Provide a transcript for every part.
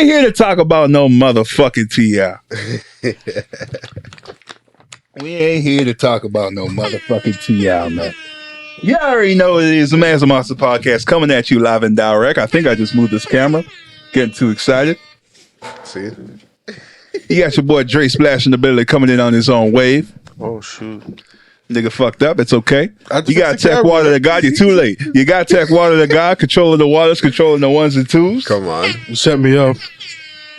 ain't here to talk about no motherfucking T.I. We ain't here to talk about no motherfucking T.I., man. You already know what it is. The Man's a Monster podcast coming at you live and direct. I think I just moved this camera. Getting too excited. See? You got your boy Dre Splash in the building coming in on his own wave. Oh, shoot. Nigga fucked up. It's okay. You got Tech Water the God. You're too late. You got Tech Water the God, controlling the waters, controlling the ones and twos. Come on. You set me up.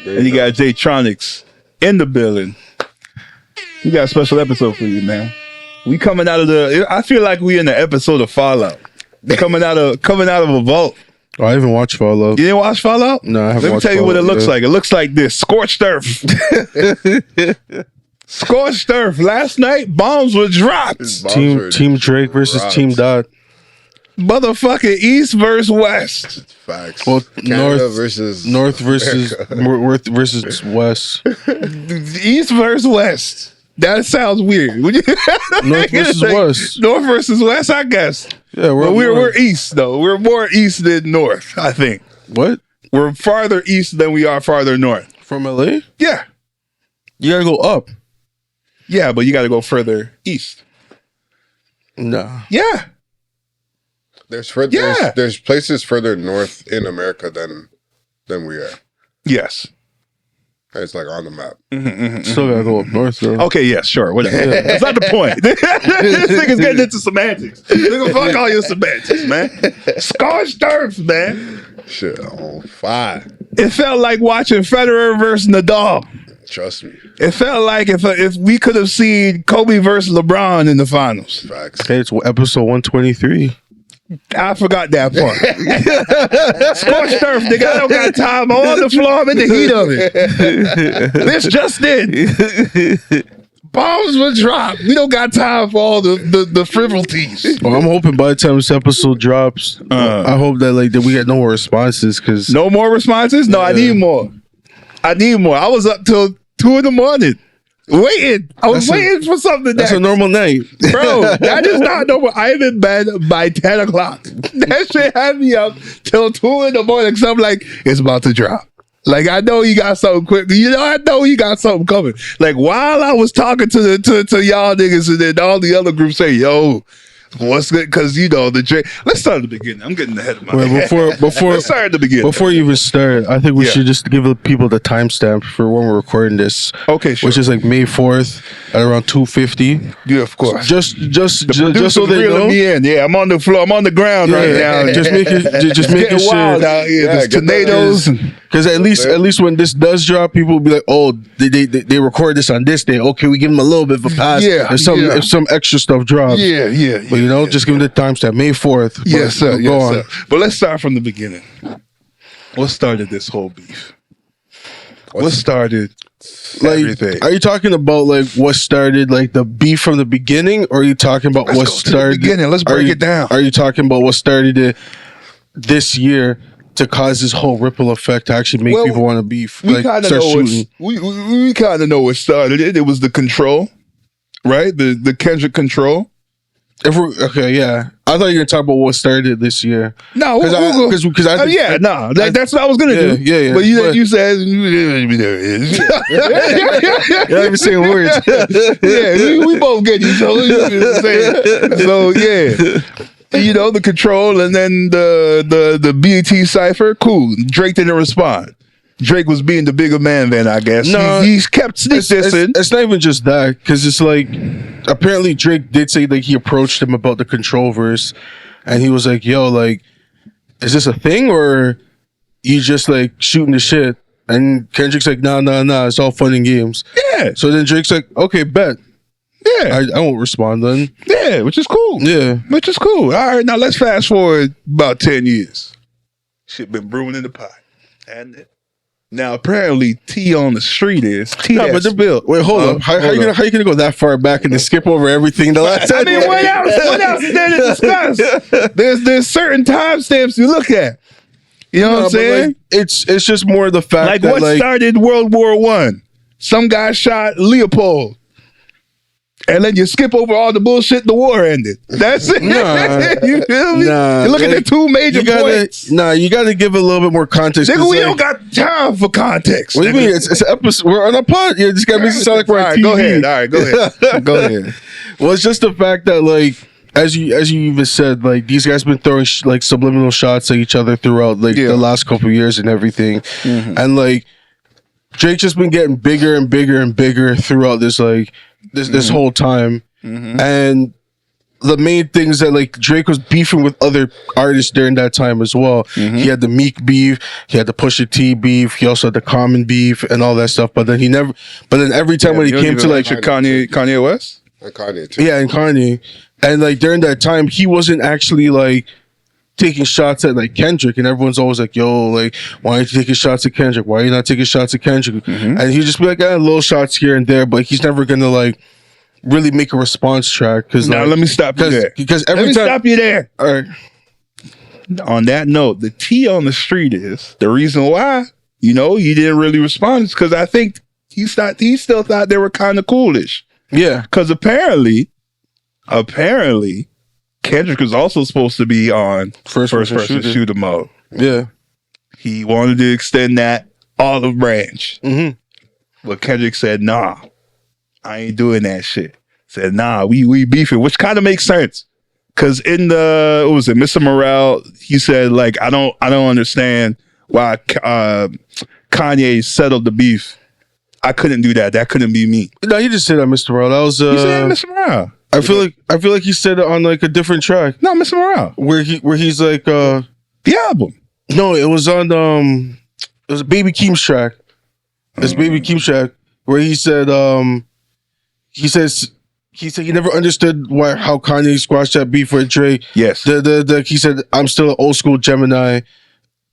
And you got J-Tronics in the building. We got a special episode for you, man. We coming out of I feel like we in the episode of Fallout. Coming out of a vault. Oh, I haven't watched Fallout. You didn't watch Fallout? No, I haven't. Let me tell you what it looks like. It looks like this. Scorched earth. Scorched earth. Last night, bombs were dropped. Team Drake versus dropped. Team Dot. Motherfucking East versus West. Facts. Well, Canada versus North versus West. East versus West. That sounds weird. North versus West. North versus West, I guess. Yeah, we're East, though. We're more East than North, I think. What? We're farther East than we are farther North. From LA? Yeah. You gotta go up. Yeah, but you got to go further East. Nah. Yeah. There's places further north in America than we are. Yes. It's like on the map. Still gotta go up north, though. Okay, yeah, sure. Whatever. That's not the point. This nigga's getting into semantics. Nigga, fuck all your semantics, man. Scorched earth, man. Shit, on fire. It felt like watching Federer versus Nadal. Trust me. It felt like if we could have seen Kobe versus LeBron in the finals. Facts. Hey, it's episode 123. I forgot that part. Scorched earth, nigga. I don't got time. I'm on the floor. I'm in the heat of it. This just did. Bombs were dropped. We don't got time for all the frivolities. Well, I'm hoping by the time this episode drops, I hope that that we get no more responses. Cause no more responses? No, I need more. I was up till 2 in the morning. Waiting. I was waiting for something. That's a normal night. Bro, that is not normal. I'm in bed by 10 o'clock. That shit had me up till 2 in the morning. So I'm like, it's about to drop. Like, I know you got something quick. I know you got something coming. Like, while I was talking to y'all niggas and then all the other groups say, yo, what's good? Because, the Drake. Let's start at the beginning. I'm getting ahead of my head. Let's start at the beginning. Before you even start, I think we should just give the people the timestamp for when we're recording this. Okay, sure. Which is like May 4th at around 2:50. Yeah, of course. Just so they know. Me in. Yeah, I'm on the floor. I'm on the ground right now. Just making sure. Wild out here. There's tornadoes. Because at least when this does drop, people will be like, oh, they record this on this day. Okay, we give them a little bit of a pass. Yeah. If some extra stuff drops. Yeah. But just give them the timestamp. May 4th. Yes, sir. Go on. Sir. But let's start from the beginning. What started this whole beef? What started everything? Are you talking about what started the beef from the beginning, or are you talking about what started the beginning? Let's break it down. Are you talking about what started it this year to cause this whole ripple effect to actually make people want to beef? Start shooting. We kind of know what started it. It was the control, right? The Kendrick control. I thought you were gonna talk about what started this year. No, that's what I was gonna do. Yeah. But you said you're not even saying words. we both get each other. So the control, and then the BET cipher. Cool. Drake didn't respond. Drake was being the bigger man then, I guess. No, he's kept dissing. It's not even just that, because it's apparently Drake did say he approached him about the control verse, and he was like, yo, is this a thing, or you just shooting the shit? And Kendrick's like, nah, it's all fun and games. Yeah. So then Drake's like, okay, bet. Yeah. I won't respond then. Yeah, which is cool. Yeah. Which is cool. All right, now let's fast forward about 10 years. Shit been brewing in the pot. And now apparently T on the street is T. No, but built. Wait, hold up. How you gonna go that far back and then skip over everything the last time? I mean, what else is there to discuss? There's certain timestamps you look at. You know what I'm saying? It's just more the fact that what started World War I? Some guy shot Leopold. And then you skip over all the bullshit. The war ended. That's it. You feel me? You're looking at two major points. You got to give a little bit more context. Nigga, we don't got time for context. What do you mean? It's an episode. We're on a pod. You just got to make it sound like we're on TV. Go ahead. All right, go ahead. Go ahead. Well, it's just the fact that, like, as you even said, like, these guys been throwing like subliminal shots at each other throughout like the last couple of years and everything, and like Drake's just been getting bigger and bigger and bigger throughout this like this whole time, and the main thing is that like Drake was beefing with other artists during that time as well. He had the Meek beef, he had the Pusha T beef, he also had the Common beef and all that stuff. But then every time when he came to like Kanye West, and Kanye too. Yeah, and Kanye, and like during that time he wasn't actually like taking shots at like Kendrick, and everyone's always like, yo, like, why aren't you taking shots at Kendrick? Why are you not taking shots at Kendrick? And he'd just be like, little shots here and there, but he's never gonna like really make a response track. Cause now let me stop you there. Because every time, stop you there. All right. On that note, the tea on the street is the reason why, you didn't really respond is because I think he still thought they were kind of coolish. Yeah. Because apparently, Kendrick was also supposed to be on first person shooter mode. Yeah. He wanted to extend that olive branch. But Kendrick said, nah, I ain't doing that shit. Said, nah, we beefing, which kind of makes sense. Cause in what was it, Mr. Morale, he said, like, I don't understand why Kanye settled the beef. I couldn't do that. That couldn't be me. No, he just said that, Mr. Morale. That was he said Mr. Morale. I feel like he said it on like a different track. No, Mr. Morale. Where he's like the album. No, it was on it was a Baby Keem's track. It's Baby Keem's track where he said he said he never understood how Kanye squashed that beef with Drake. Yes. He said, I'm still an old school Gemini.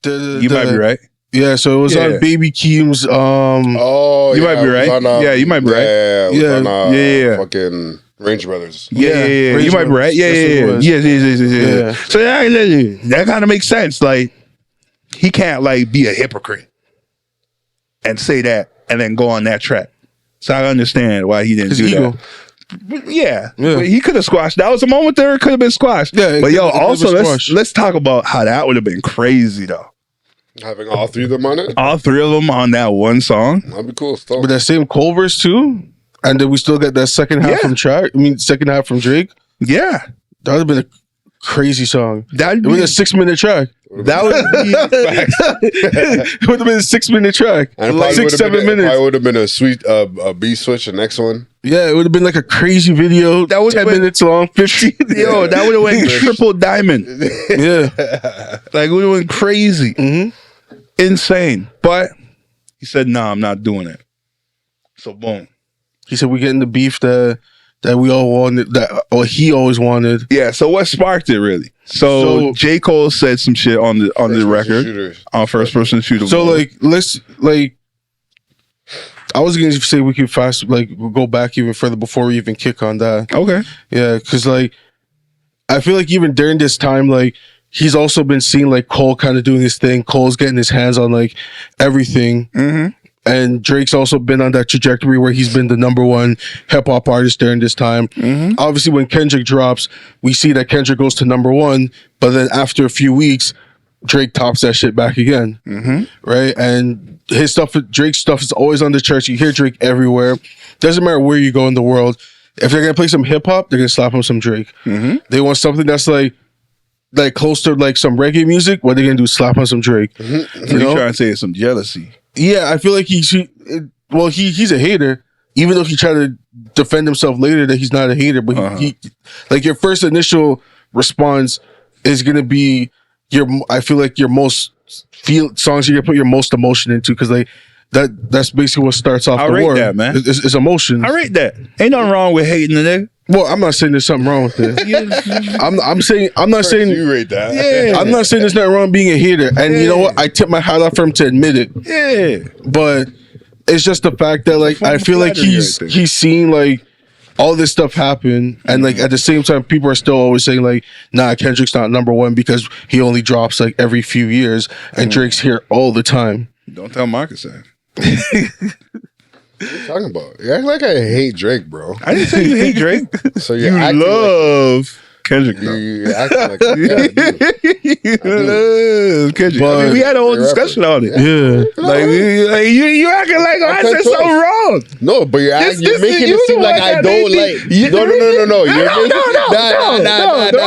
You might be right. Yeah, so it was on Baby Keem's. You might be right. You might be right. Yeah. Fucking Range Brothers. Yeah. You might be right. Yeah. So that kind of makes sense. Like, he can't like be a hypocrite and say that and then go on that track. So I understand why he didn't do ego. that. Yeah. But he could have squashed. That was a moment there. It could have been squashed. Yeah, but also let's talk about how that would have been crazy though. Having all three of them on it? All three of them on that one song. That'd be cool stuff. But that same Cole verse too? And then we still get that second half second half from Drake? Yeah. That would have been a crazy song. It was a 6-minute track. That would it would have been a 6-minute track. And like 6-7 minutes. It would have been a sweet beat switch, the next one. Yeah, it would have been like a crazy video. That would 10 minutes long, 15. Yo, that would have went triple diamond. Yeah. Like, it would have went crazy. Insane. But he said, nah, I'm not doing it. So boom. He said, we're getting the beef that we all wanted, or he always wanted. Yeah, so what sparked it really? So J. Cole said some shit on the record on first person shooter. So I was gonna say we could we'll go back even further before we even kick on that. Okay. Yeah, because like I feel like even during this time, like he's also been seeing like Cole kind of doing his thing. Cole's getting his hands on like everything. And Drake's also been on that trajectory where he's been the #1 hip hop artist during this time. Obviously, when Kendrick drops, we see that Kendrick goes to #1, but then after a few weeks, Drake tops that shit back again. Right? And Drake's stuff is always on the charts. You hear Drake everywhere. Doesn't matter where you go in the world. If they're gonna play some hip hop, they're gonna slap on some Drake. They want something that's like close to like some reggae music. What are they gonna do? Slap on some Drake. You trying to say it's some jealousy? Yeah, I feel like he's a hater, even though he tried to defend himself later that he's not a hater. But he like your first initial response is gonna be I feel like your most songs you're gonna put your most emotion into, because like that's basically what starts off the war. I rate that, man. It's emotion. I rate that. Ain't nothing wrong with hating the nigga. Well, I'm not saying there's something wrong with it. I'm not saying you rate that. Yeah. I'm not saying there's nothing wrong with being a hater. And you know what? I tip my hat off for him to admit it. Yeah. But it's just the fact that like I feel like he's seen like all this stuff happen, and like at the same time people are still always saying like, nah, Kendrick's not #1 because he only drops like every few years and Drake's here all the time. Don't tell Marcus that. What are you talking about? You act like I hate Drake, bro. I didn't say you hate Drake. So You love Kendrick. You acting like that. You love Kendrick. I mean, we had a whole discussion on it. Yeah. Like you acting like I said something wrong. No, but you're making it seem like I don't like. No.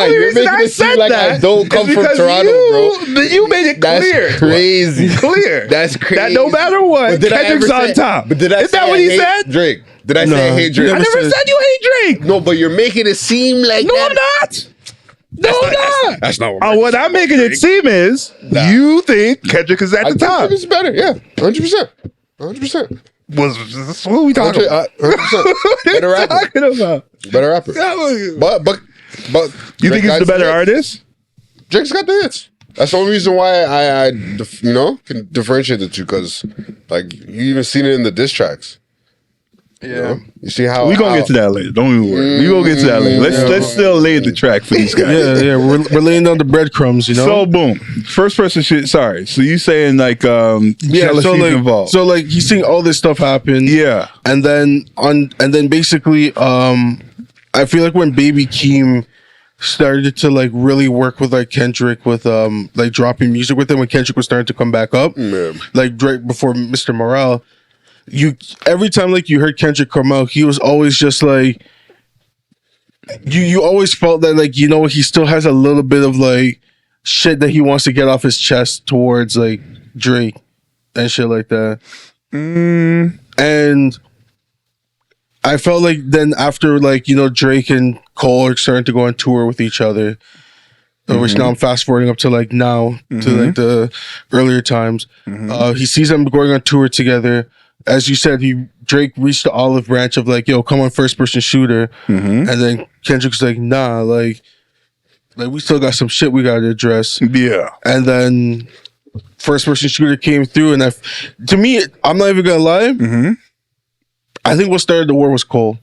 You're making it seem like I don't come from Toronto, bro. You made it clear. That's crazy. Clear. That's crazy. That no matter what, Kendrick's on top. But did I Is that what he said? Drake. Did I say I hate Drake? I never said you hate Drake. No, but you're making it seem like No, that. I'm not. No, I'm not. That's not what What I'm making it seem is you think Kendrick is at the top. Kendrick is better. Yeah, 100%. 100%. What are we talking about? 100%. Better rapper. Talking about? Better rapper. But You think he's the better artist? Drake's got the hits. That's the only reason why I can differentiate the two, because like you even seen it in the diss tracks. Yeah, you see how we gonna get to that later. Don't even worry. We gonna get to that later. Let's still lay the track for these guys. Yeah. We're laying down the breadcrumbs, you know. So boom, first person shit. Sorry. So you saying like jealousy involved? So like he's seeing all this stuff happen. Yeah, and then basically I feel like when Baby Keem started to like really work with like Kendrick with like dropping music with him when Kendrick was starting to come back up, like Drake before Mr. Morale. Every time like you heard Kendrick come out, he was always just like you always felt that like, you know, he still has a little bit of like shit that he wants to get off his chest towards like Drake and shit like that. And I felt like then after like, you know, Drake and Cole are starting to go on tour with each other, which now I'm fast forwarding up to like now to like the earlier times. He sees them going on tour together. As you said, Drake reached the olive branch of like, yo, come on, first person shooter. And then Kendrick's like, nah, like we still got some shit we gotta address. Yeah. And then first person shooter came through, and to me, I'm not even gonna lie. I think what started the war was Cole.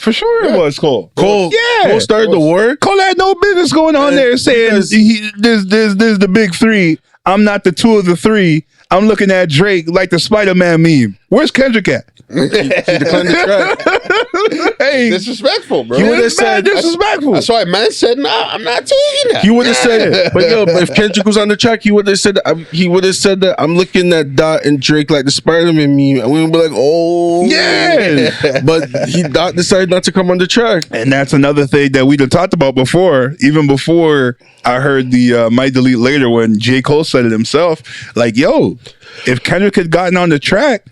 For sure it was Cole. Cole started the war. Cole had no business going on there saying this the big three. I'm not the two of the three. I'm looking at Drake like the Spider-Man meme. Where's Kendrick at? He declined the track. Hey, disrespectful, bro. He would have said disrespectful. That's why man said, "Nah, I'm not taking that." He would have said, but yo, if Kendrick was on the track, he would have said that I'm looking at Dot and Drake like the Spider-Man meme, and we would be like, oh yeah. But Dot decided not to come on the track, and that's another thing that we done talked about before. Even before I heard the Might Delete Later when J. Cole said it himself, like, yo, if Kendrick had gotten on the track,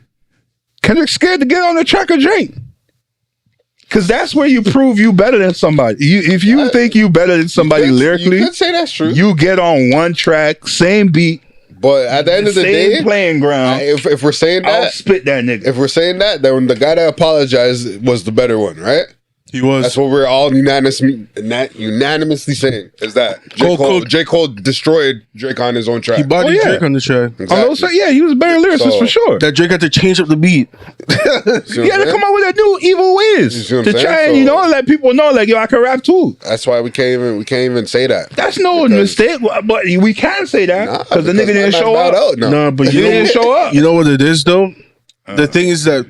Kendrick's scared to get on the track of Drake. Because that's where you prove you better than somebody. If you think you better than somebody lyrically, you could say that's true. You get on one track, same beat. But at the end of the day, playing ground. If we're saying that, I'll spit that nigga. If we're saying that, then the guy that apologized was the better one, right? He was. That's what we're all unanimously saying, is that J. Cole destroyed Drake on his own track. He bodied Drake on the track. Exactly. Yeah, he was a better lyricist for sure. That Drake had to change up the beat. He had to come up with a new Evil Wiz to try and, let people know, like, yo, I can rap too. That's why we can't even say that. That's no mistake, but we can say that because the nigga didn't show up. No, but he didn't show up. You know what it is, though? The thing is that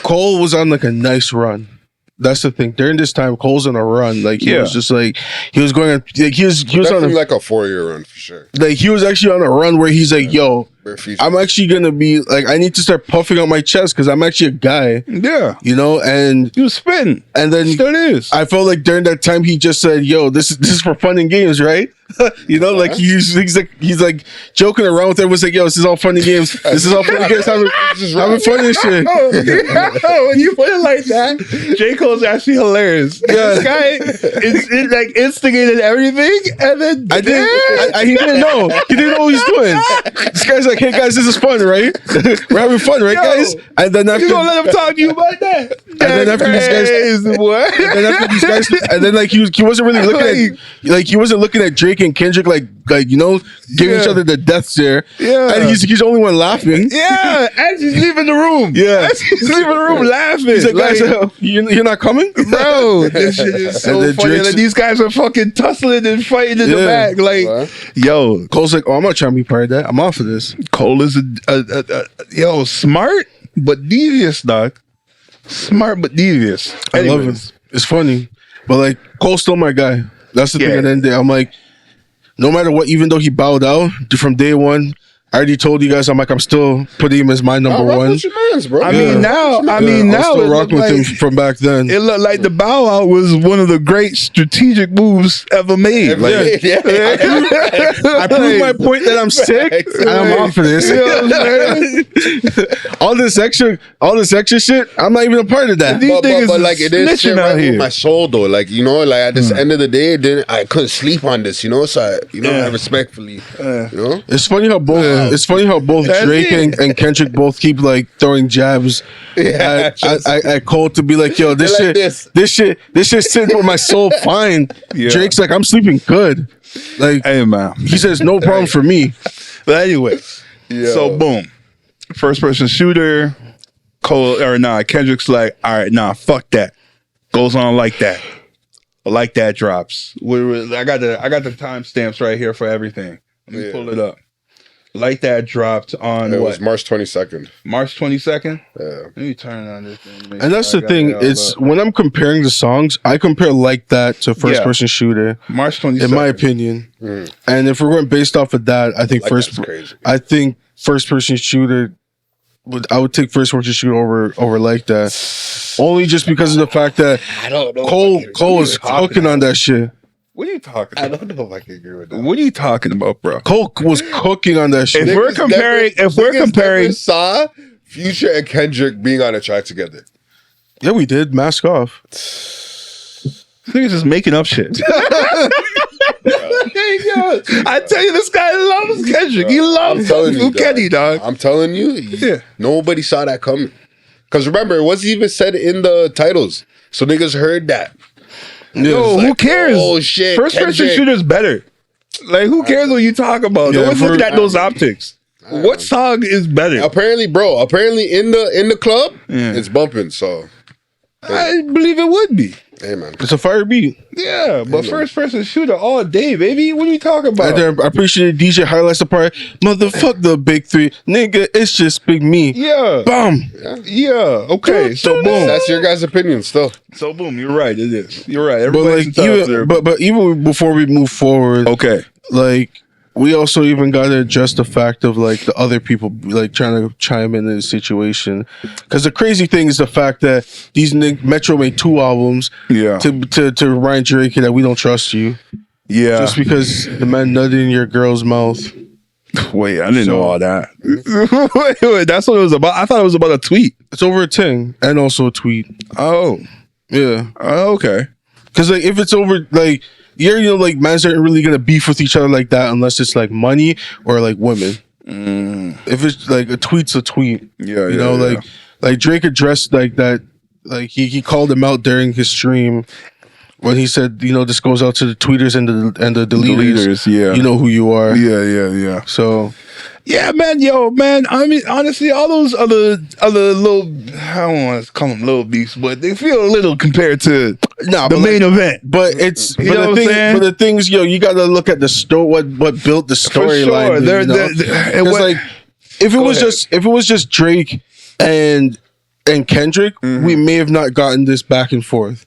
Cole was on like a nice run. That's the thing. During this time, Cole's on a run. Like he was just like he was going. Like, he was on like a 4-year run for sure. Like he was actually on a run where he's like, "Yo, I'm actually gonna be like, I need to start puffing out my chest because I'm actually a guy." Yeah, and he was spitting, and then still is. I felt like during that time he just said, "Yo, this is for fun and games, right?" Like he's like joking around with everyone. Like, "Yo, this is all fun and games. This is all fun and games. Having fun and shit." When you put it like that, J. Cole's actually hilarious. Yeah. This guy is like instigated everything, and then he didn't know. He didn't know what he was doing. This guy's like, "Hey guys, this is fun, right? We're having fun, right, guys?" And then after you gonna let him talk to you about that? And then after these guys, what? And then after these guys, and then like he wasn't really looking at Drake and Kendrick like giving each other the death stare. Yeah, and he's the only one laughing. Yeah, and he's leaving the room. Yeah, he's leaving the room laughing. He's like, guys, you're not coming, bro. This shit is so funny. Like, these guys are fucking tussling and fighting in the back. Like, yo, Cole's like, "Oh, I'm not trying to be part of that. I'm off of this." Cole is smart. but devious, dog. Smart but devious. I love Anyways. it. It's funny, but like Cole's still my guy. That's the thing. At the end of the day, I'm like, no matter what, even though he bowed out from day one, I already told you guys, I'm still putting him as my number one. With your mans, bro. I mean, now I'm still rocking with him like, from back then. it looked like the bow out was one of the great strategic moves ever made. Like, I proved my point that I'm sick and I'm off of this. You know what I'm saying? all this extra shit, I'm not even a part of that. These But niggas like it didn't sit snitching out right here. with my soul though. Like, you know, like at this end of the day, I couldn't sleep on this, you know. So I respectfully, you know. It's funny how both That's Drake it. and Kendrick both keep like throwing jabs at Cole to be like, yo, this They're shit, like this shit sitting with my soul fine. Yeah. Drake's like, I'm sleeping good. Like, Hey, man. he says, no problem for me. But anyway, Yo. so boom. First person shooter. Kendrick's like, all right, fuck that. Goes on like that. Like that drops. I got the timestamps right here for everything. Let me pull it up. Like that dropped on It what? was March 22nd. March 22nd? Yeah. Let me turn on this thing. And that's the thing. It's when I'm comparing the songs, I compare like that to first person shooter. March 22nd. In my opinion. And if we're going based off of that, I think Like that's crazy. first person shooter I would take first person shooter over like that. Only just because of the fact that I don't know. Cole was cooking on that shit. What are you talking I about? don't know if I can agree with that. What are you talking about, bro? Cole was cooking on that shit. If we're comparing, never saw Future and Kendrick being on a track together. Yeah, we did. Mask off. Niggas just making up shit. I tell you, this guy loves Kendrick. He loves Kenny, dog. I'm telling you, nobody saw that coming. Because remember, it wasn't even said in the titles. So niggas heard that. Yo, who cares? Oh, shit. First person shooter's better. Like, who cares what you talk about? Yeah, No one's looking at those optics. What song is better? Apparently in the club, it's bumping. So, I believe it would be. hey, man. It's a fire beat. Yeah, but first person shooter all day, baby. What are you talking about? And then I appreciate DJ highlights the part. Motherfuck the big three. Nigga, it's just big me. Yeah. Bum. Yeah. Okay. So boom. That's your guys' opinion still. So boom. You're right. It is. You're right. But Everybody's like entitled to even their- but even before we move forward, okay. like we also even got to address the fact of like the other people like trying to chime in the situation, because the crazy thing is the fact that these Metro made 2 albums Yeah. to remind Drake that we don't trust you Yeah. just because the man nutted in your girl's mouth. Wait, I didn't know all that. wait, that's what it was about. I thought it was about a tweet. It's over a ting and also a tweet. Oh. Yeah, Okay. because like if it's over like. You know, like mans aren't really gonna beef with each other like that unless it's like money or like women. If it's like a tweet's a tweet, Yeah, you know, yeah. like Drake addressed like that, like he called him out during his stream when he said, you know, this goes out to the tweeters and the deleters. Yeah. You know who you are. Yeah. So Yeah, man, I mean, honestly, all those other little, I don't want to call them little beefs, but they feel a little compared to the main event. But it's You know what I'm saying? but the things, you got to look at the story. What built the storyline? sure. You know? Because like if it was just Drake and Kendrick, we may have not gotten this back and forth.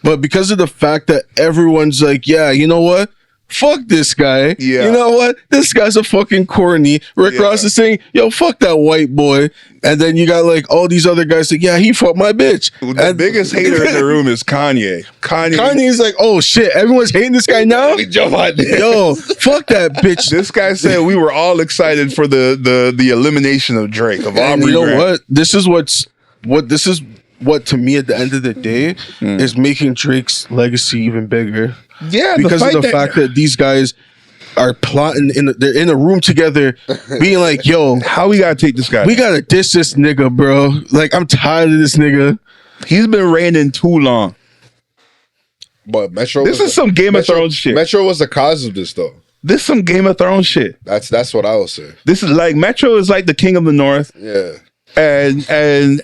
But because of the fact that everyone's like, yeah, you know what? Fuck this guy. Yeah. You know what? This guy's a fucking corny. Rick Ross is saying, yo, fuck that white boy. And then you got like all these other guys like, yeah, he fucked my bitch. The biggest hater in the room is Kanye. Kanye's like, oh shit, everyone's hating this guy now? Yo, fuck that bitch. This guy said we were all excited for the elimination of Drake, of And Aubrey you know Graham. what? This is what to me at the end of the day is making Drake's legacy even bigger. Yeah, Because of the fact that these guys are plotting they're in a room together, being like, yo, how we gotta take this guy? we gotta diss this nigga, bro. Like, I'm tired of this nigga. He's been reigning too long. But Metro. This is some Game of Thrones shit. Metro was the cause of this, though. This is some Game of Thrones shit. That's what I will say. This is like Metro is like the king of the North. Yeah. And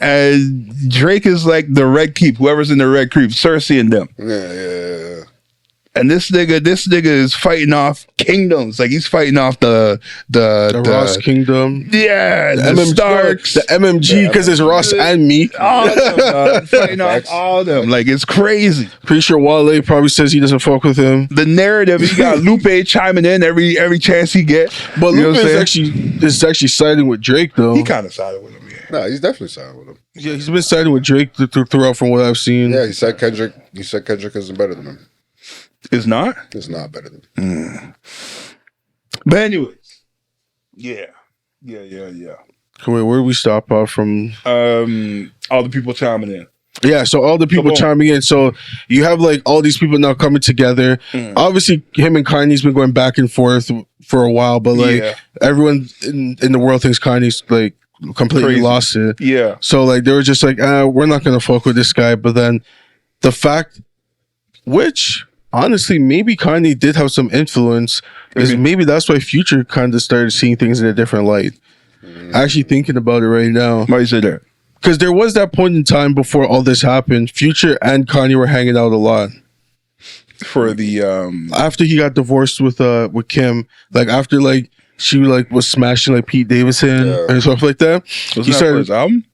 Drake is like the Red Keep, whoever's in the Red Keep, Cersei and them. Yeah. And this nigga is fighting off kingdoms. Like he's fighting off the Ross Kingdom. Yeah, the Starks. The MMG, because it's Ross and me. All of them, fighting off all of them. Like it's crazy. Pretty sure Wale probably says he doesn't fuck with him. The narrative, you got Lupe chiming in every chance he gets. But Lupe is actually siding with Drake though. He kind of sided with him, yeah. Nah, he's definitely siding with him. Yeah, he's been siding with Drake throughout from what I've seen. Yeah, he said Kendrick isn't better than him. It's not? It's not better than him. But anyways. Yeah. Wait, where do we stop off from? All the people chiming in. Yeah, so all the people chiming in. So you have like all these people now coming together. Obviously, him and Kanye's been going back and forth for a while, but like everyone in the world thinks Kanye's like completely lost it. Yeah. So like they were just like, we're not gonna fuck with this guy. But then the fact, which honestly maybe Kanye did have some influence, is maybe that's why Future kind of started seeing things in a different light. Actually thinking about it right now. Why you say that? Because there was that point in time before all this happened, Future and Kanye were hanging out a lot. For the after he got divorced with Kim, like after like she like was smashing like Pete Davidson and stuff like that. Was he started for his album?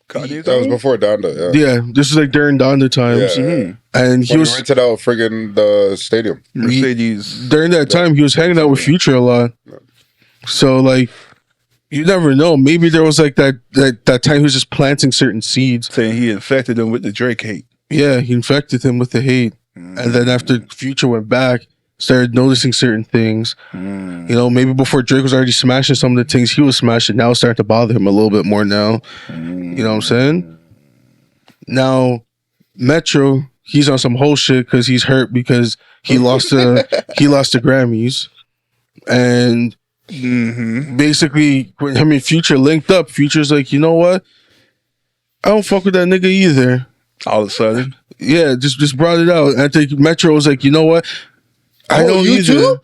Kanye's that was before Donda. Yeah, this is like during Donda times. Yeah. And he was rented out friggin' the stadium. Mercedes. During that time, he was hanging out with Future a lot. So like, you never know. Maybe there was like that time he was just planting certain seeds. Saying he infected him with the Drake hate. Yeah, he infected him with the hate. And then after Future went back, started noticing certain things. You know, maybe before Drake was already smashing some of the things he was smashing, now it's starting to bother him a little bit more now. You know what I'm saying? Now, Metro, he's on some whole shit because he's hurt because he lost the Grammys. And basically, when him and Future linked up, Future's like, you know what? I don't fuck with that nigga either. All of a sudden? Yeah, just brought it out. And I think Metro was like, you know what? I don't you either. too?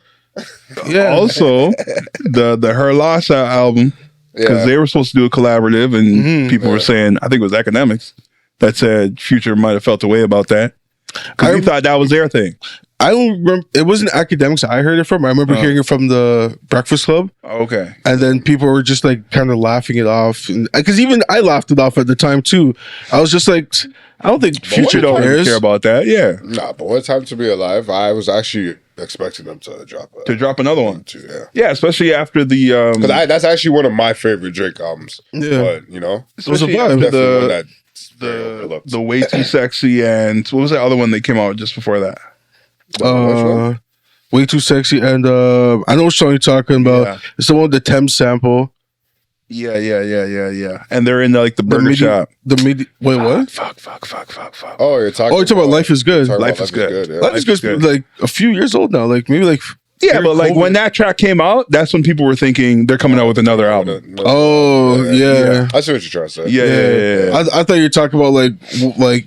Yeah. Also, the Her Loss album, because they were supposed to do a collaborative, and people were saying, I think it was Academics, that said Future might have felt a way about that. Because he thought that was their thing. I don't remember. It wasn't Academics I heard it from. I remember hearing it from the Breakfast Club. Okay. And then people were just like kind of laughing it off. Because even I laughed it off at the time too. I was just like, I don't think Future don't cares. care about that. Yeah. Nah, but What Time to Be Alive, I was actually expecting them to drop another one too. Yeah, especially after the because that's actually one of my favorite Drake albums. Yeah, but you know, it was a vibe. The Way Too Sexy, and what was that other one that came out just before that? Way Too Sexy, and I know what song you're talking about. Yeah. It's the one with the Thames sample. Yeah. And they're in like the burger shop. Wait, what? Fuck. Oh, you're talking about Life is Good. Life is Good. Yeah. Life is Good. Like a few years old now. Like maybe like. Yeah, but like when that track came out, that's when people were thinking they're coming out with another album. Yeah. I see what you're trying to say. Yeah. I thought you were talking about like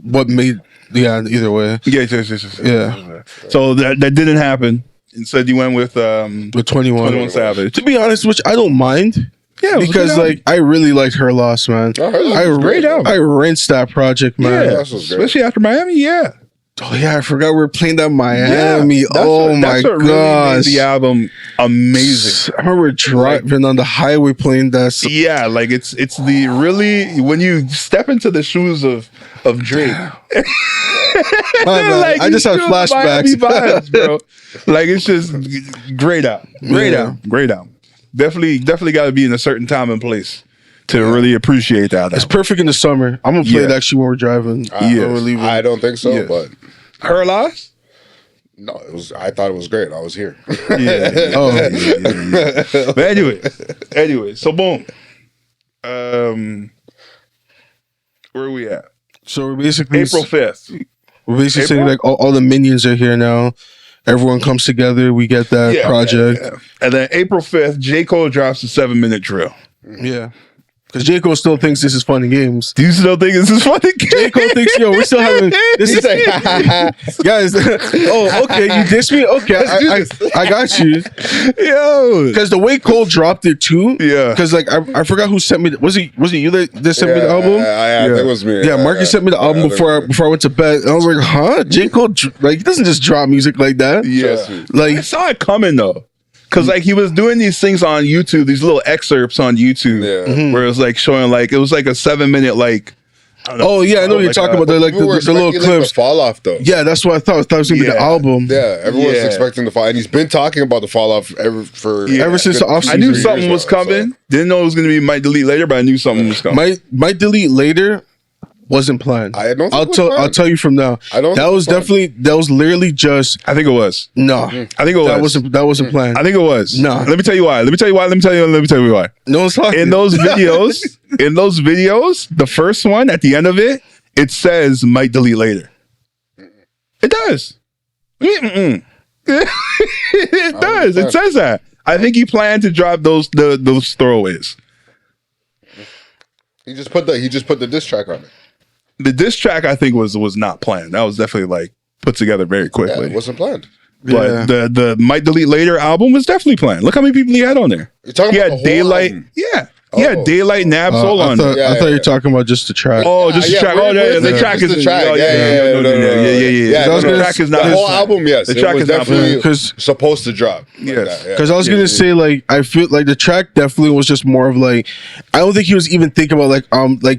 what made. Yeah, either way. Yeah. So that didn't happen. Instead, you went with 21 Savage. To be honest, which I don't mind. Yeah, because like I really liked Her Loss, man. Great album. I rinsed that project, man. Yeah, especially after Miami. Yeah. Oh yeah, I forgot we were playing that Miami. That's what really made the album amazing. I remember driving on the highway playing that. Yeah, like it's the really when you step into the shoes of Drake. Like, I just had flashbacks, vibes, bro. Like it's just great album. Great album. Definitely got to be in a certain time and place to really appreciate that. It's perfect in the summer. I'm gonna play it actually when we're driving. I don't think so, but Her Loss? No, it was. I thought it was great. I was here. Yeah. But anyway, so boom. Where are we at? So we're basically April 5th. We're basically saying like all the minions are here now. Everyone comes together. We get that project. Yeah. And then April 5th, J. Cole drops a 7-minute drill. Yeah. Because J. Cole still thinks this is fun and games. Do you still think this is funny? J. Cole thinks, yo, we're still having this. Is guys. Oh, okay, you dissed me. Okay, I got you. Yo, Because the way Cole dropped it too. Yeah. Because like I forgot who sent me. Was it you that sent me the album? I think it was me. Yeah, Marcus sent me the album before I went to bed, and I was like, "Huh? J. Cole like he doesn't just drop music like that." yeah. Like I saw it coming though. Cause like he was doing these things on YouTube, these little excerpts on YouTube, where it was like showing like it was like a 7-minute like. I don't know, oh yeah, I know what you're talking about. They're like the little clips. The fall off though. Yeah, that's what I thought. I thought it was gonna be the album. Yeah, everyone's expecting the fall, and he's been talking about the fall off ever since the offseason. I knew something was coming. Didn't know it was gonna be Might Delete Later, but I knew something was coming. Might Delete Later wasn't planned. I don't. I'll tell you from now. I don't. That was literally just. I think it was. No, I think it was. That wasn't planned. I think it was. No. Let me tell you why. Let me tell you why. No one's talking. In those videos, the first one at the end of it, it says Might Delete Later. It does. It does. It says that. I think he planned to drop those throwaways. He just put the diss track on it. The diss track I think was not planned. That was definitely like put together very quickly. Yeah, it wasn't planned. But the Might Delete Later album was definitely planned. Look how many people he had on there. You're talking about the whole Daylight. album. Yeah. Yeah, Daylight, Nab, Soul on there. I thought you were talking about just the track. Oh, just the track. Oh, the track is the track. Yeah. The track is not the whole album. Yes, the track was is not definitely supposed to drop. Yes, because I was gonna say like I feel like the track definitely was just more of like I don't think he was even thinking about like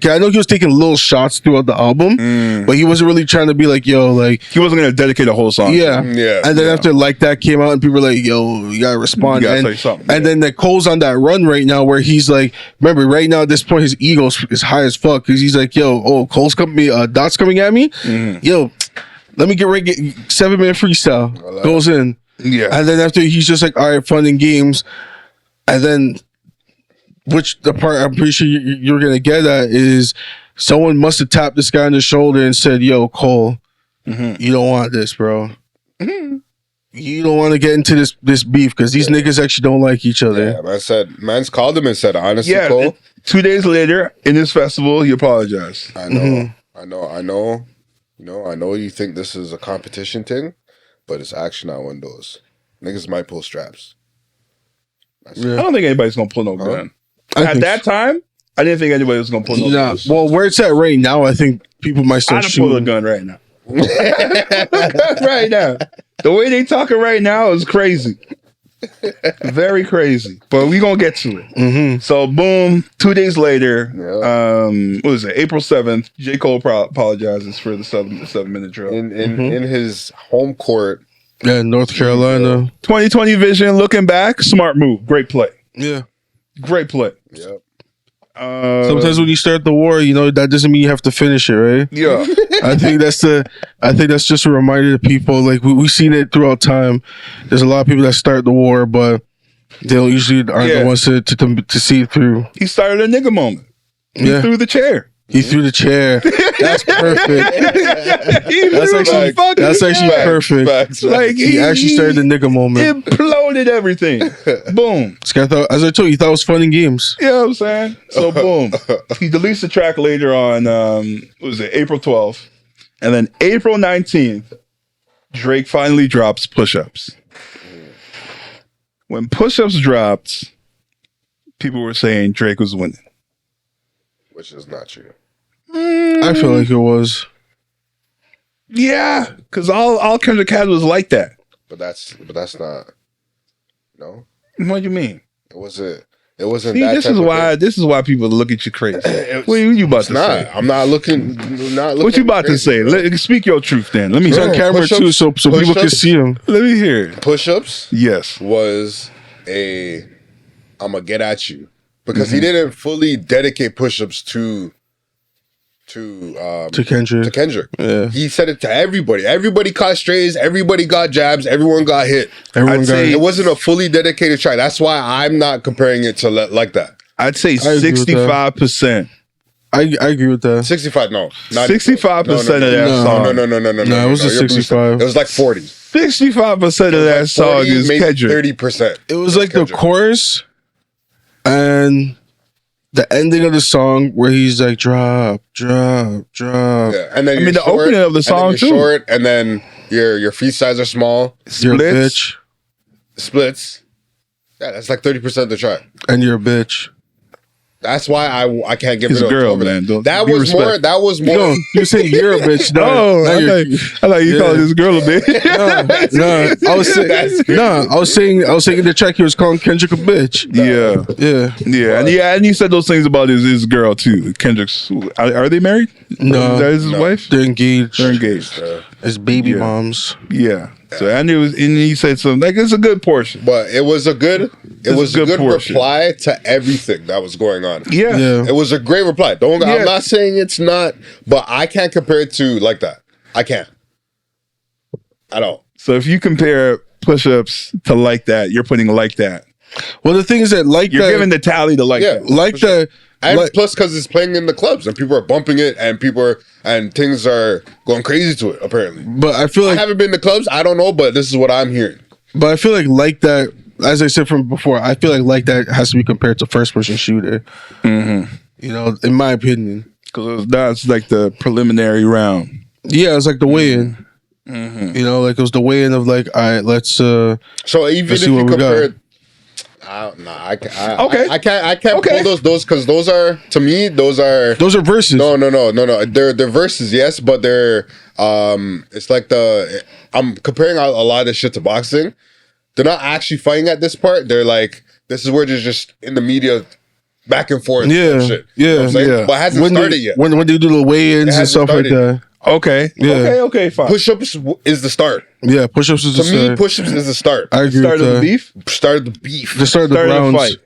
I know he was taking little shots throughout the album, but he wasn't really trying to be like yo like he wasn't gonna dedicate a whole song. Yeah. And then after Like That came out and people were like yo you gotta respond and then the Cole's on that run right now where he's like remember right now. At this point, his ego is high as fuck because he's like, "Yo, Cole's coming, Dot's coming at me. Yo, let me get 7-minute freestyle goes in, and then after he's just like, all right, fun and games, and then which the part I'm pretty sure you're gonna get at is someone must have tapped this guy on the shoulder and said, "Yo, Cole, you don't want this, bro." You don't want to get into this beef because these niggas actually don't like each other. Yeah, man's called him and said, honestly, Cole. 2 days later in his festival, he apologized. I know. I know you think this is a competition thing, but it's action not one of those. Niggas might pull straps. I don't think anybody's gonna pull no gun. At that time, I didn't think anybody was gonna pull no gun. Well, where it's at right now, I think people might start shooting. Pull a gun right now. Right now. The way they talking right now is crazy. Very crazy. But we gonna get to it. So boom, 2 days later, what was it? April 7th, J. Cole apologizes for the 7-minute drill. In his home court. Yeah, North Carolina. 2020 vision, looking back, smart move. Great play. Yeah. Great play. Yep. Sometimes when you start the war, that doesn't mean you have to finish it, right? Yeah. I think that's just a reminder to people. Like we've seen it throughout time. There's a lot of people that start the war, but they don't usually aren't the ones to see it through. He started a nigga moment. He threw the chair. He threw the chair. That's perfect. That's actually perfect. Facts. Like he actually started the nigga moment. Imploded everything. Boom. This guy thought, as I told you, he thought it was fun and games. You know what I'm saying? So boom. He deletes the track later on April 12th. And then April 19th, Drake finally drops Push-Ups. When Push-Ups dropped, people were saying Drake was winning. Which is not true. I feel like it was. Yeah, because all Kendrick had was like that. But that's not. No. What do you mean? It wasn't. See, this is why people look at you crazy. What are you about to say? I'm not looking. What you about to say? Speak your truth then. Let me. He's on camera too, so people can see him. Let me hear it. Push-ups. Yes. Was I'ma get at you because he didn't fully dedicate push-ups to Kendrick. To Kendrick. Yeah. He said it to everybody. Everybody caught strays. Everybody got jabs. Everyone got hit. It wasn't a fully dedicated track. That's why I'm not comparing it to like that. I'd say 65%. I agree with that. 65, no. 65% of that song. No. No, it was a 65. It was like 40. 65% of that song is Kendrick. 30%. It was like the chorus and the ending of the song where he's like drop, drop, drop. Yeah, and then I mean, the opening of the song too. Short, and then your feet size are small. You're a bitch. Splits. Yeah, that's like 30% of the track. And you're a bitch. That's why I can't give It's it a up. girl, over man. that. That was more. Respect. That was more. No, you say you're a bitch. No, Oh, no, I thought you called this girl a bitch. no, I was saying, I was saying in the track he was calling Kendrick a bitch. Yeah, and you said those things about his girl too. Kendrick's. Are they married? No, that is his wife. They're engaged. They're engaged. As baby moms. Yeah. So and he said something like it's a good portion. But it was a good. It was a good portion. reply to everything that was going on. Yeah. It was a great reply. I'm not saying it's not, but I can't compare it to like that. I can't. At all. So if you compare push-ups to like that, you're putting like that. Well, the thing is that You're giving the tally to like that. like sure. that. And plus, because it's playing in the clubs and people are bumping it and things are going crazy to it, apparently. But I feel like I haven't been to clubs. I don't know, but this is what I'm hearing. But I feel like that, as I said from before, I feel like that has to be compared to first person shooter. Mm-hmm. You know, in my opinion. Because that's like the preliminary round. Yeah, it's like the weigh-in. Mm-hmm. You know, like it was the weigh-in of like, all right, let's So even if you compare, I can't pull those because those are, to me, those are verses. No. They're verses, yes, but they're it's like I'm comparing a lot of this shit to boxing. They're not actually fighting at this part. They're like, this is where they're just in the media back and forth. And shit. You know what I'm saying? But it hasn't started yet. When they do the weigh-ins and stuff like that. Okay. Yeah. Okay, fine. Push-ups is the start. Yeah, push-ups is the start. To me, push-ups is the start. I agree start with of the beef? Start of the beef. The start of the fight.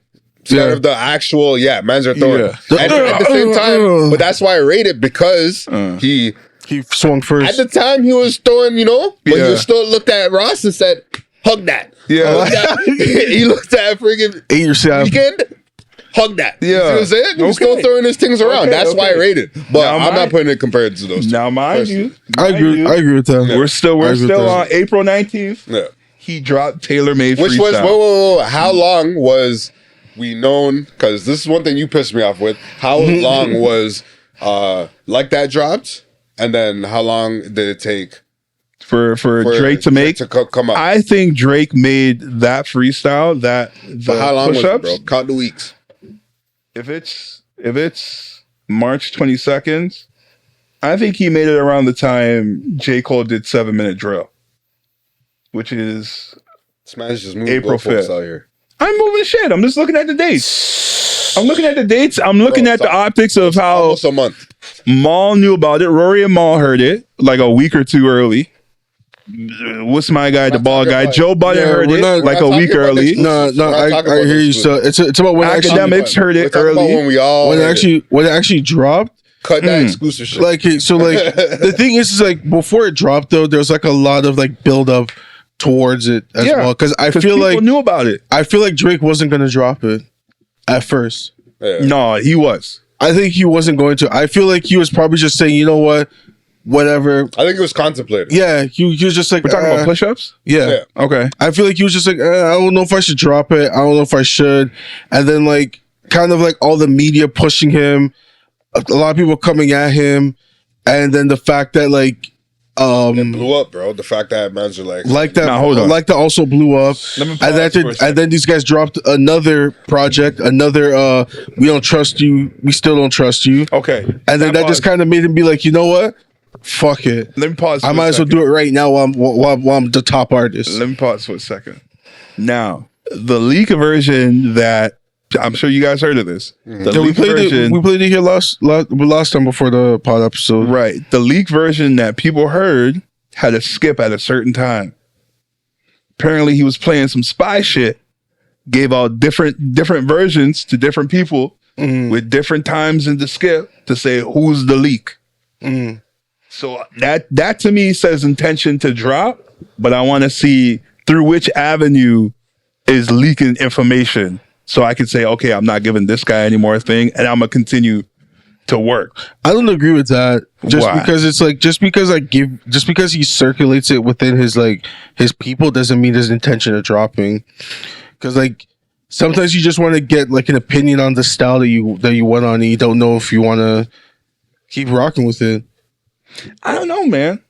Start of the actual, mans are throwing. Yeah. And at the same time, but that's why I rate it because he swung first. At the time, he was throwing, but he still looked at Ross and said, hug that. Yeah. Hug that. He looked at friggin' Weekend. Hug that. Yeah. You see what I'm saying? He's still throwing his things around. That's why I rate it. But I'm not putting it compared to those two. Now, mind you. I agree with that. Yeah. We're still on April 19th. Yeah. He dropped Tailor-Made Which Freestyle. was, how long was we known? Because this is one thing you pissed me off with. How long was Like That dropped? And then how long did it take? For Drake to make to come up? I think Drake made that freestyle, but how long was push-ups, it, bro? Count the weeks. If it's March 22nd, I think he made it around the time J. Cole did 7 Minute Drill, which is this man's just moving April 5th. out here. I'm moving shit. I'm just looking at the dates. I'm looking at the optics of how almost a month. Maul knew about it. Rory and Maul heard it like a week or two early. What's my guy, the ball guy? Joe Budden heard it like a week early. No, I hear you. So it's about when Academics heard it early. When it actually dropped. Cut that exclusive shit. The thing is like before it dropped though, there's like a lot of like build up towards it as well. Because I feel like people knew about it. I feel like Drake wasn't gonna drop it at first. Yeah. No, he was. I think he wasn't going to. I feel like he was probably just saying, you know what, whatever. I think it was contemplated. Yeah, he was just like, we're talking about push-ups. Yeah. Okay. I feel like he was just like, I don't know if I should drop it. I don't know if I should. And then like, kind of like all the media pushing him, a lot of people coming at him, and then the fact that like, it blew up, bro. The fact that mans are like that, nah, hold on. like that also blew up, and then these guys dropped another project, another we don't trust you, we still don't trust you. Okay, and then that just kind of made him be like, you know what, fuck it. Let me pause. I might as well do it right now while I'm the top artist. Let me pause for a second. Now, the leak version that I'm sure you guys heard of this. The leak version, we played it here last time before the pod episode. Right. The leak version that people heard had a skip at a certain time. Apparently he was playing some spy shit, gave out different versions to different people with different times in the skip to say who's the leak. So that to me says intention to drop, but I want to see through which avenue is leaking information. So I could say, okay, I'm not giving this guy any more thing, and I'm gonna continue to work. I don't agree with that. Why? Because it's like just because he circulates it within his people doesn't mean his intention of dropping. Because like sometimes you just want to get like an opinion on the style that you went on, and you don't know if you want to keep rocking with it. I don't know, man.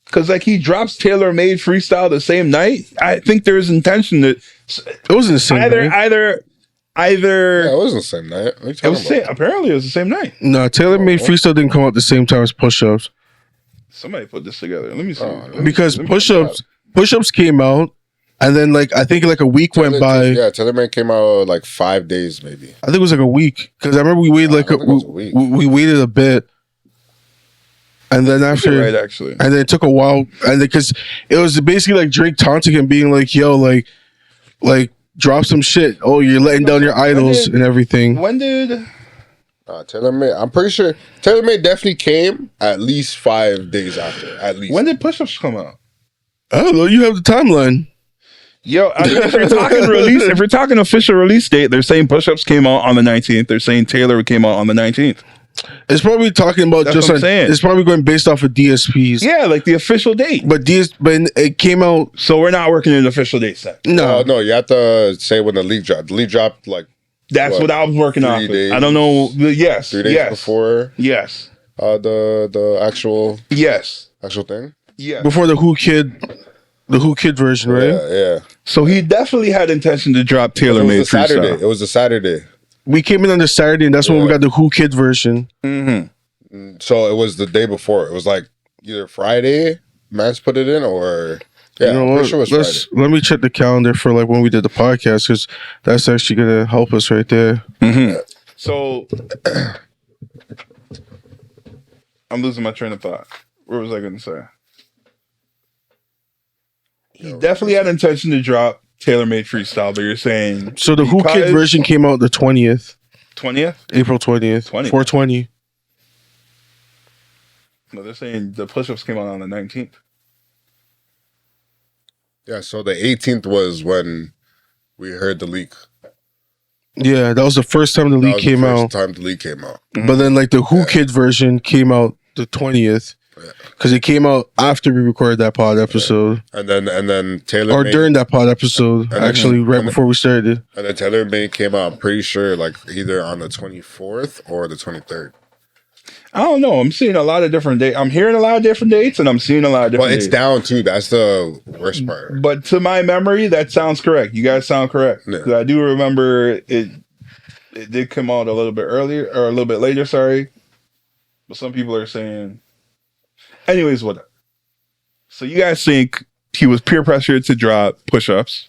Because like he drops tailor-made freestyle the same night. I think there's intention that It wasn't the same night. either. Yeah, it wasn't the same night. What are you It was talking about? apparently it was the same night. No, tailor-made freestyle didn't come out the same time as push-ups. Somebody put this together. Let me see. Because push-ups came out, and then like I think like a week went by. Yeah, Taylor-made came out like 5 days maybe. I think it was like a week because I remember we waited like we waited a bit, and then after right, actually, and then it took a while, and because it was basically like Drake taunting him, being like, "Yo, like drop some shit. Oh, you're letting down your idols and everything." When did Taylor-made? I'm pretty sure Taylor-made definitely came at least 5 days after. At least. when did Push-Ups come out? I don't know. You have the timeline. Yo, I mean, if you're talking release, if you're talking official release date, they're saying Push-Ups came out on the 19th. They're saying Taylor came out on the 19th. It's probably talking about That's just what like I'm saying. it's probably going based off of DSPs. Yeah, like the official date. But it came out. So we're not working in the official date set. No, No, you have to say when the leak dropped. The leak dropped like That's what I was working 3 off. days? I don't know. Yes. 3 days yes. before Yes. the actual Yes. thing. Yeah. before the Who Kid version, right? Yeah. So he definitely had intention to drop It tailor-made was a Saturday. freestyle. It was a Saturday. We came in on the Saturday, and that's when we got the Who Kid version. So it was the day before. It was like either Friday, Mans put it in, or yeah, You know I'm what? pretty sure it was Friday. Let me check the calendar for like when we did the podcast, because that's actually gonna help us right there. So I'm losing my train of thought. What was I going to say? He definitely had intention to drop tailor-made freestyle, but you're saying So the Who Kid because- version came out the 20th, 20th? April 20th, 20th. 420. No, they're saying the push-ups came out on the 19th. Yeah, so the 18th was when we heard the leak. Yeah, that was the first time the That leak was came the first out. time the leak came out. But then like the Who Kid version came out the 20th, because it came out after we recorded that pod episode, And then Taylor or made, during that pod episode, then- actually right and- before we started. and then Taylor made came out. I'm pretty sure like either on the 24th or the 23rd. I don't know. I'm seeing a lot of different dates. I'm hearing a lot of different dates, and I'm seeing a lot of different But it's dates. down too. That's the worst part. But to my memory, that sounds correct. You guys sound correct. Yeah. 'Cause I do remember it did come out a little bit earlier, or a little bit later, sorry. But some people are saying... Anyways, whatever. So you guys think he was peer pressured to drop push-ups,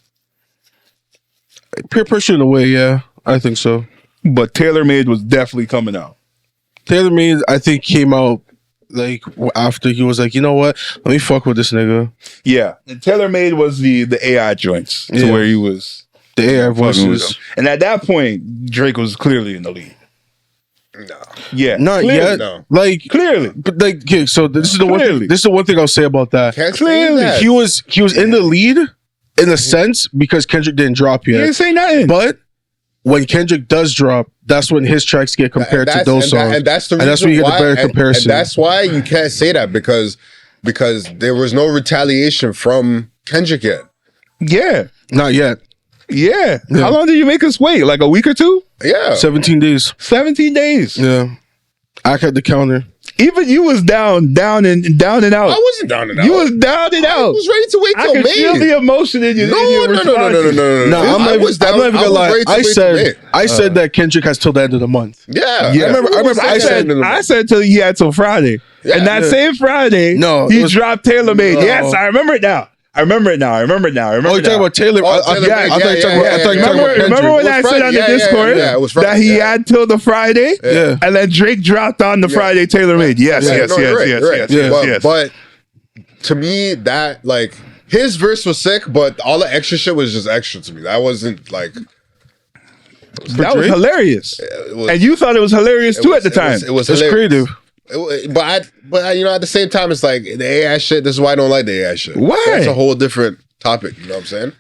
Peer pressure in a way, yeah, I think so. but tailor-made was definitely coming out. Taylor Made, I think, came out like after he was like, you know what? Let me fuck with this nigga. Yeah. And tailor-made was the AI joints, to Yeah. where he was... The AI fucking with voices. them. And at that point, Drake was clearly in the lead. No. Yeah. Not clearly. yet. No. Like, Clearly. but like, okay, so this is the one. Clearly. This is the one thing I'll say about that. Can't Clearly, say that. He was in the lead in a sense because Kendrick didn't drop He yet. didn't say nothing. But when Kendrick does drop, that's when his tracks get compared to those songs. And that's the reason And that's when you get the why, better and comparison. that's why you can't say that because there was no retaliation from Kendrick yet. Yeah. Not yet. Yeah. Yeah. How long did you make us wait? Like a week or two? Yeah. 17 days. 17 days. Yeah. I cut the counter. Even you was down and out. I wasn't down and out. You was down and I out. was ready to wait I till could feel May. the emotion in you. No. No, I'm not even gonna lie. I said that Kendrick has till the end of the month. Yeah. Yeah. I remember I said till he had till Friday. Yeah. And that Yeah. same Friday, No, he it was- dropped tailor-made. No. Yes, I remember it now. I remember it now. Oh, you're talking now. about Taylor? Oh, I Taylor thought Made. you were talking Yeah, about Kendrick. Remember when It was I said Friday. on the Yeah, Discord yeah, it was Friday. that he Yeah. had till the Friday? Yeah. And then Drake dropped on the Friday tailor-made. Yes, Yeah. yes, No, you're right, yes, you're yes, right. yes, yes. But to me, that like his verse was sick, but all the extra shit was just extra to me. That wasn't like That was hilarious. it was, And you thought it was hilarious too at the time. It was It's hilarious. creative. But you know, at the same time, it's like the AI shit. This is why I don't like the AI shit. Why? That's a whole different topic. You know what I'm saying?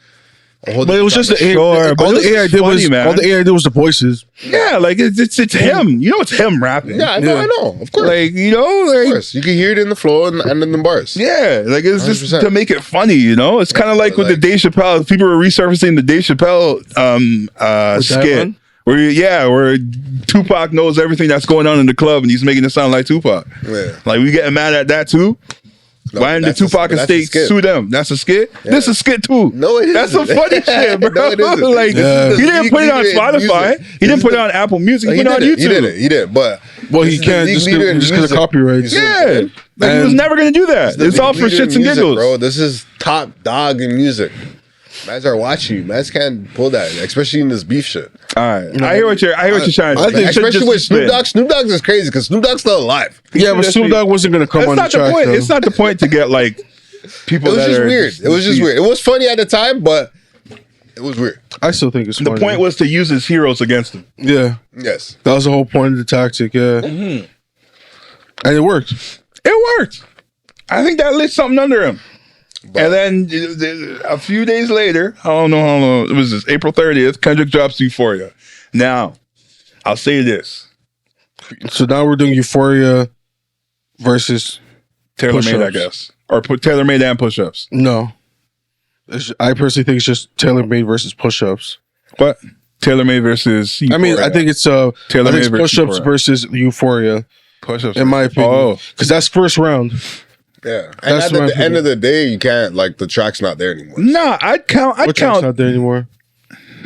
whole But it was just the AI. Sure, but All it was the AI just did funny, was man. all the AI did was the voices. Yeah, like it's him. You know, it's him rapping. Yeah, I know. Of course. Like, you know, of like, course. You can hear it in the flow and in the bars. yeah, like it's just 100%. to make it funny, you know? It's kind of like with the Dave Chappelle, people were resurfacing the Dave Chappelle With that skit. one? Where Tupac knows everything that's going on in the club and he's making it sound like Tupac. Yeah. Like, we getting mad at that too? No, Why didn't the that's a- Tupac that's a estate skit. sue them? That's a skit? Yeah. This is a skit too. No, it That's some isn't. funny shit, bro. No, it isn't. Like, Yeah. he didn't put it on League leader in Spotify. music. He didn't put it on Apple Music. He He put it on did YouTube. it. He did. But Well, this he is the can't league just leader in because of music. copyrights. You see what I'm Yeah. saying? Like, he was And- never going to do that. The It's all league for leader in shits and music, giggles. bro. This is top dog in music. Mans are watching you. Mans can't pull that, especially in this beef shit. All right. I hear what you're trying to say. I think Especially with Snoop Dogg. Snoop Dogg is crazy because Snoop Dogg's still alive. Yeah, but Snoop Dogg wasn't going to come It's on the not the track. point. though. It's not the point to get like people. It was that just are weird. It was just weird. It was funny at the time, but it was weird. I still think it's The funny. point was to use his heroes against him. Yeah, Yes. that was the whole point of the tactic. Yeah, and it worked. It worked. I think that lit something under him. And then a few days later, I don't know how long it was. This April 30th. Kendrick drops Euphoria. Now, I'll say this: So now we're doing Euphoria versus tailor made, I Push-ups. guess, or put tailor made and push ups. no. I personally think it's just tailor made versus push ups. What? Tailor made versus. I mean, I think it's Tailor-made push versus ups Euphoria. versus Euphoria, push ups. in my opinion. Oh, Because that's first round. Yeah. And That's at my the opinion. end of the day, you can't, like, the track's not there anymore. no, I'd count. What track's not there anymore?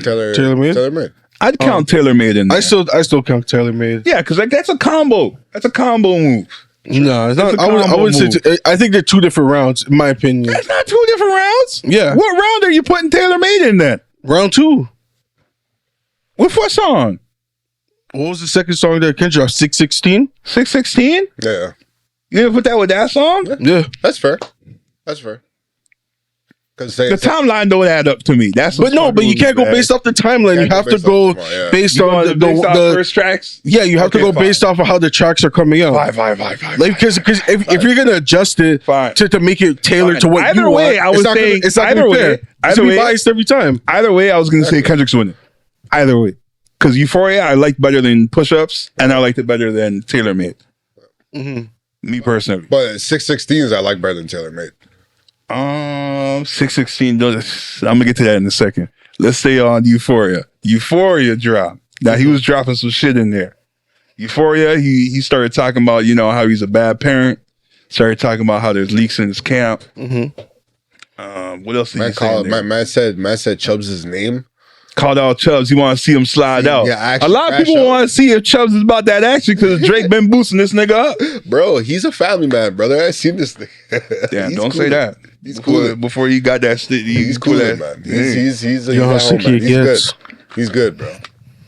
Tailor-made? Tailor-made. I'd count tailor made in there. I still count tailor made. Yeah, because that's a combo. That's a combo move. No, it's not. It's a I combo would say. move. I think they're two different rounds, in my opinion. That's not two different rounds. Yeah. What round are you putting tailor made in then? Round two. With what song? What was the second song that Kendrick dropped? 616? 616? Yeah. You didn't put that with that song? Yeah. That's fair. That's fair. Because The timeline don't add up to me. That's But no, but you can't go based off the timeline. You Can't go have to based off go the timeline, yeah. based You on on the first tracks. yeah. You have to Okay, go fine. based off of how the tracks are coming out. Five. Like because if you're gonna adjust it Fine. to make it tailored to what Either you way, want, I was it's not saying gonna, it's not either gonna be way, fair. It's either gonna be way- biased every time. Either way, I was gonna say Kendrick's winning. Either way, because Euphoria I liked better than Push Ups, and I liked it better than Tailor Made. Me personally. But 616s I like better than Tailor-made. 616. I'm gonna get to that in a second. Let's stay on Euphoria. Euphoria drop. Now he was dropping some shit in there. Euphoria. He started talking about how he's a bad parent. Started talking about how there's leaks in his camp. What else did he say? in there? Man said Chubbs' name. Called out Chubbs. He want to see him slide out. Yeah, actually a lot of crash people out. want to see if Chubbs is about that action because Drake been boosting this nigga up. Bro, he's a family man, brother. I seen this thing. Damn, He's don't cool. say that. He's before, cool. Before you got that, He's cool, man. He's You know how at home, sick man. he He's gets. good. He's good, bro.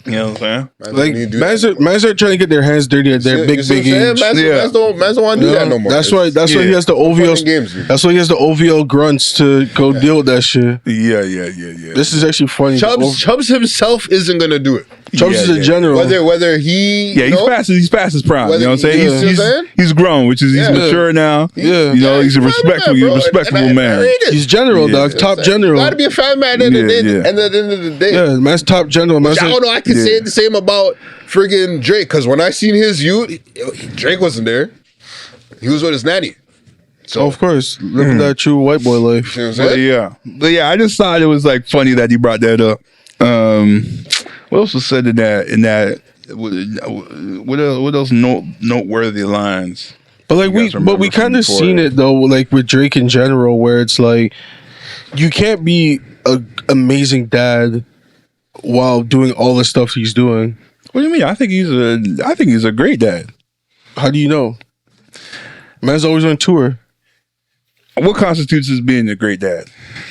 You know what I'm saying? Like man's are trying to get their hands dirty at their big age. Man's don't want to do that no more. That's why he has the OVO. fucking games, dude. That's why he has the OVO grunts to go deal with that shit. Yeah. This is actually funny. Chubbs himself isn't gonna do it. Chubbs is a general. Whether he he's past his prime. You know what I'm saying? Whether- you know what I'm saying? He's grown, which is he's Yeah. mature now. Yeah. He's a family respectful, man, bro. respectable And I man. rate it. He's general, Yeah. dog. Top You general. gotta be a family man at the end Yeah. at the end of the day. Yeah, man's top general. Man's I don't know. I can say Yeah. the same about friggin' Drake because when I seen his youth, Drake wasn't there. He was with his nanny. So of course, living that true white boy life. you know what I'm saying? But yeah, I just thought it was like funny that he brought that up. What else was said in that? What else noteworthy lines? But like You guys we remember kind of from before seen that. it though, like with Drake in general, where it's like you can't be an amazing dad while doing all the stuff he's doing. What do you mean? I think he's a great dad. How do you know? Man's always on tour, What constitutes as being a great dad?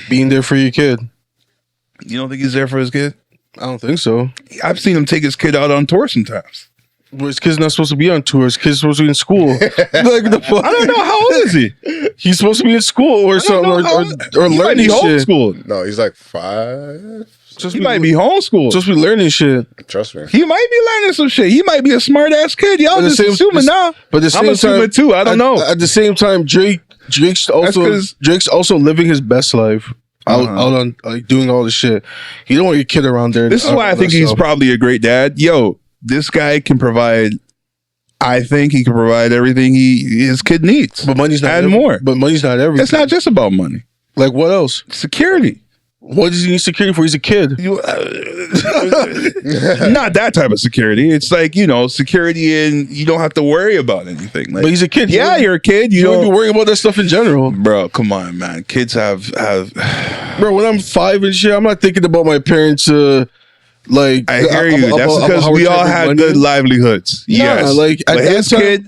being there for your kid. You don't think he's there for his kid? I don't think so. I've seen him take his kid out on tour sometimes. Well, his kid's not supposed to be on tour. His kid's supposed to be in school. Like the fuck? I don't know, how old is he? He's supposed to be in school or something, or He might learning be shit. homeschooled. No, he's like 5. He might be homeschooled. Supposed to be learning shit. Trust me. He might be learning some shit. He might be a smart ass kid. Y'all But the just same- assuming now. But the I'm same assuming time, too. I don't know. At the same time, Drake's 'cause- also living his best life. out on like doing all the shit. You don't want your kid around there. This is why I think he's probably a great dad. Yo, this guy can provide. I think he can provide everything his kid needs, but money's not and more. But money's not everything. It's not just about money. Like what else? Security. What does he need security for? He's a kid. Not that type of security. It's like, security and you don't have to worry about anything. Like, but he's a kid. Yeah, you're a kid. You don't be worrying about that stuff in general. Bro, come on, man. Kids have Bro, when I'm 5 and shit, I'm not thinking about my parents like I hear you. That's because we all had good livelihoods. Yes. Like but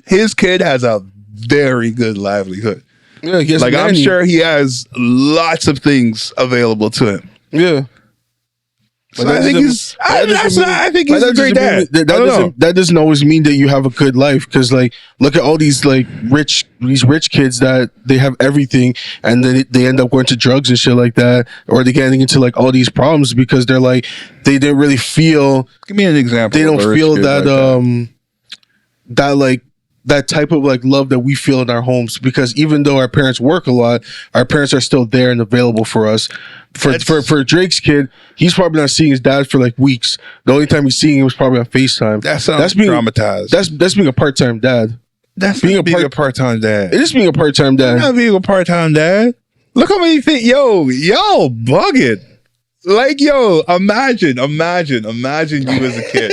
his kid has a very good livelihood. Yeah, he has like I'm sure he has lots of things available to him. Yeah. So I think he's a great dad. That doesn't always mean that you have a good life, because like look at all these like rich kids that they have everything and then they end up going to drugs and shit like that, or they're getting into like all these problems because they're like they didn't really feel. Give me an example. They don't feel that that like that type of like love that we feel in our homes, because even though our parents work a lot, our parents are still there and available for us. For Drake's kid, he's probably not seeing his dad for like weeks. The only time he's seeing him was probably on FaceTime. That's being traumatized. That's being a part-time dad. That's being a part-time dad. It is being a part-time dad. Not being a part-time dad. Look how many things. Yo, bug it. Like, yo, imagine you as a kid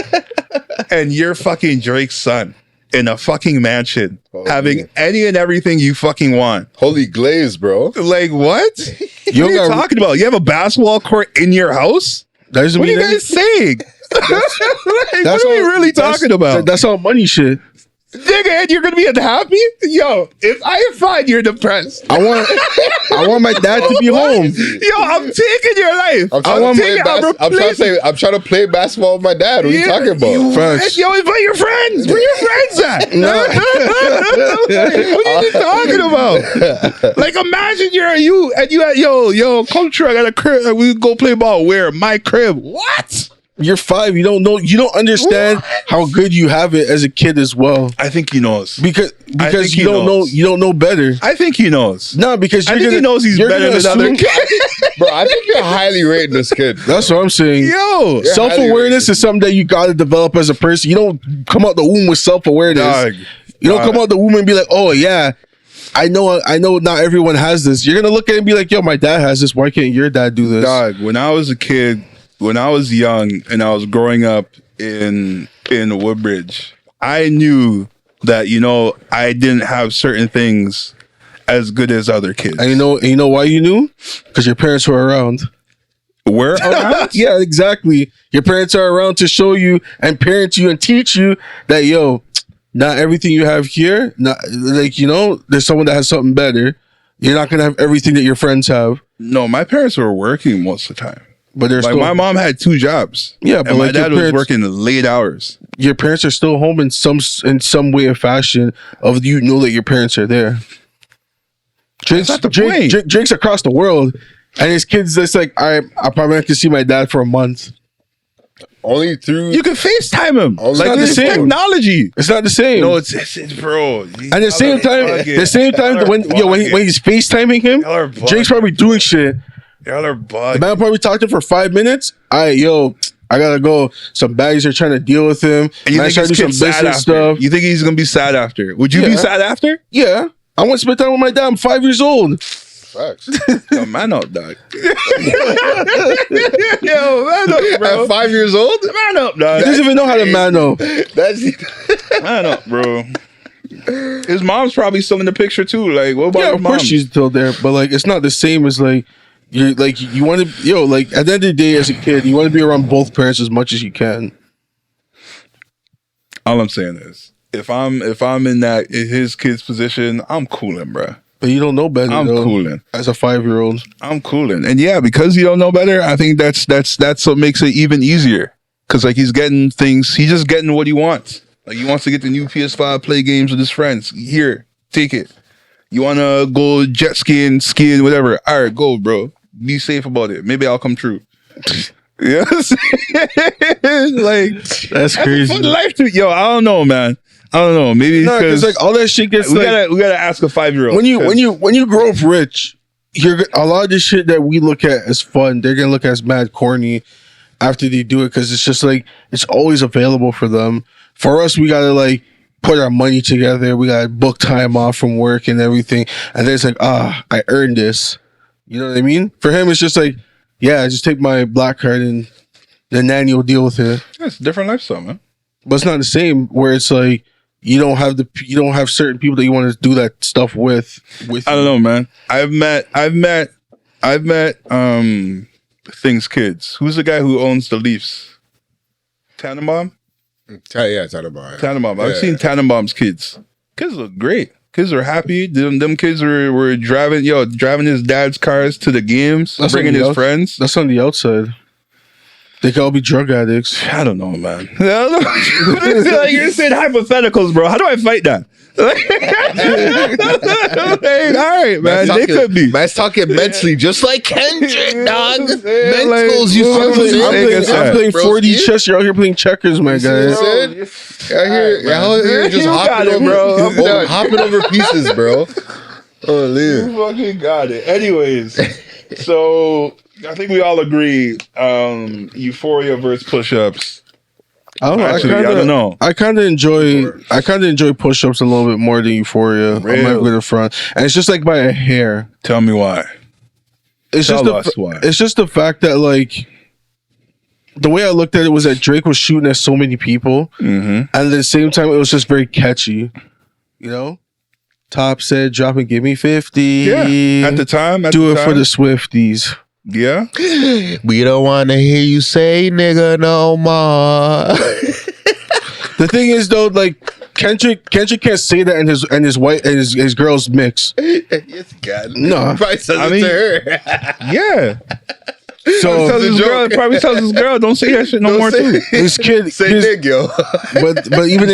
and you're fucking Drake's son in a fucking mansion, having any and everything you fucking want. Holy glaze, bro. Like, what? What are you talking about? You have a basketball court in your house? What are you guys saying? What are we really talking about? That's all money shit. Nigga, and you're gonna be unhappy? Yo, if I find you're depressed, I want my dad to be home. Yo, I'm taking your life. I'm trying to play basketball with my dad. What are you talking about? Yo, invite your friends. Where your friends at? What are you talking about? Like, imagine you at come true. I got a crib. We go play ball. Where? My crib. What? You're 5. You don't know. You don't understand how good you have it as a kid as well. I think he knows because you don't know. You don't know better. I think he knows. No, because he knows he's better than other kids. Bro, I think you're highly rating this kid. That's what I'm saying. Yo, self-awareness is something that you got to develop as a person. You don't come out the womb with self-awareness. You don't come out the womb and be like, oh yeah, I know. Not everyone has this. You're gonna look at it and be like, yo, my dad has this. Why can't your dad do this? Dog, when I was a kid. When I was young and I was growing up in Woodbridge, I knew that, I didn't have certain things as good as other kids. And you know why you knew? Because your parents were around. Were around? Yeah, exactly. Your parents are around to show you and parent you and teach you that, yo, not everything you have here, there's someone that has something better. You're not going to have everything that your friends have. No, my parents were working most of the time. But they're my mom had 2 jobs. Yeah, but and my dad was working late hours. Your parents are still home in some way or fashion. That your parents are there. Drake's across the world, and his kids. It's like I probably not can see my dad for a month. Only through you can FaceTime him. It's not the same technology. It's not the same. No, it's bro. And the same time when he's FaceTiming him, Drake's probably doing shit. Y'all are bugging. The man probably talked to him for 5 minutes. I gotta go. Some bags are trying to deal with him. And you think he's some business stuff? You think he's gonna be sad after? Would you be sad after? Yeah. I want to spend time with my dad. I'm 5 years old. Facts. Yo, man up, dog. Yo, man up, bro. At 5 years old? Man up, dog. He doesn't even know how to man up. Man up, bro. His mom's probably still in the picture too. Like, what about your mom? Of course she's still there, but like, it's not the same as like you want to. Like at the end of the day, as a kid, you want to be around both parents as much as you can. All I'm saying is, if I'm in his kid's position, I'm cooling, bro. But you don't know better. I'm cooling as a 5-year-old. I'm cooling, and yeah, because you don't know better, I think that's what makes it even easier. Because like he's just getting what he wants. Like, he wants to get the new PS5, play games with his friends. Here, take it. You want to go jet skiing, whatever. All right, go, bro. Be safe about it. Maybe I'll come true. Yes. Like, that's crazy. Life to, yo, I don't know, man. I don't know. Maybe because like all that shit gets we gotta ask a 5-year-old. When you grow up rich, a lot of the shit that we look at as fun, they're gonna look at as mad corny after they do it because it's just like it's always available for them. For us, we gotta like put our money together. We gotta book time off from work and everything, and then it's like, I earned this. You know what I mean? For him, it's just like, yeah, just take my black card and the nanny will deal with it. That's a different lifestyle, man. But it's not the same. Where it's like you don't have certain people that you want to do that stuff with. I don't know, man. I've met Thing's kids. Who's the guy who owns the Leafs? Tannenbaum? Yeah, Tannenbaum. Tannenbaum. I've seen Tannenbaum's kids. Kids look great. Kids are happy. Them kids were driving his dad's cars to the games, bringing his friends. That's on the outside. They could all be drug addicts. I don't know, man. I don't know. Like, you're saying hypotheticals, bro. How do I fight that? Hey, all right, man. They could be. Man's talking mentally, just like Kendrick, dog. Mentals, I'm playing 4D chess. You're out here playing checkers, my guy. Out here just hopping over pieces, bro. Oh, Leah. You fucking got it. Anyways, so I think we all agree. Euphoria versus push-ups. I don't know. Actually, I don't know. I kind of enjoy push-ups a little bit more than Euphoria. Really? I'm not going to front, and it's just like by a hair. Tell me why. Tell us why. It's just the fact that like the way I looked at it was that Drake was shooting at so many people, and at the same time it was just very catchy. You know, Top said, "Drop and give me 50." Yeah, at the time, do it for the Swifties. Yeah, we don't want to hear you say "nigga" no more. The thing is, though, like Kendrick can't say that in his girl's mix. Yes, God. No, probably says it to her. Yeah. So probably tells his girl, don't say that shit no more too. His kid, say nigga, but even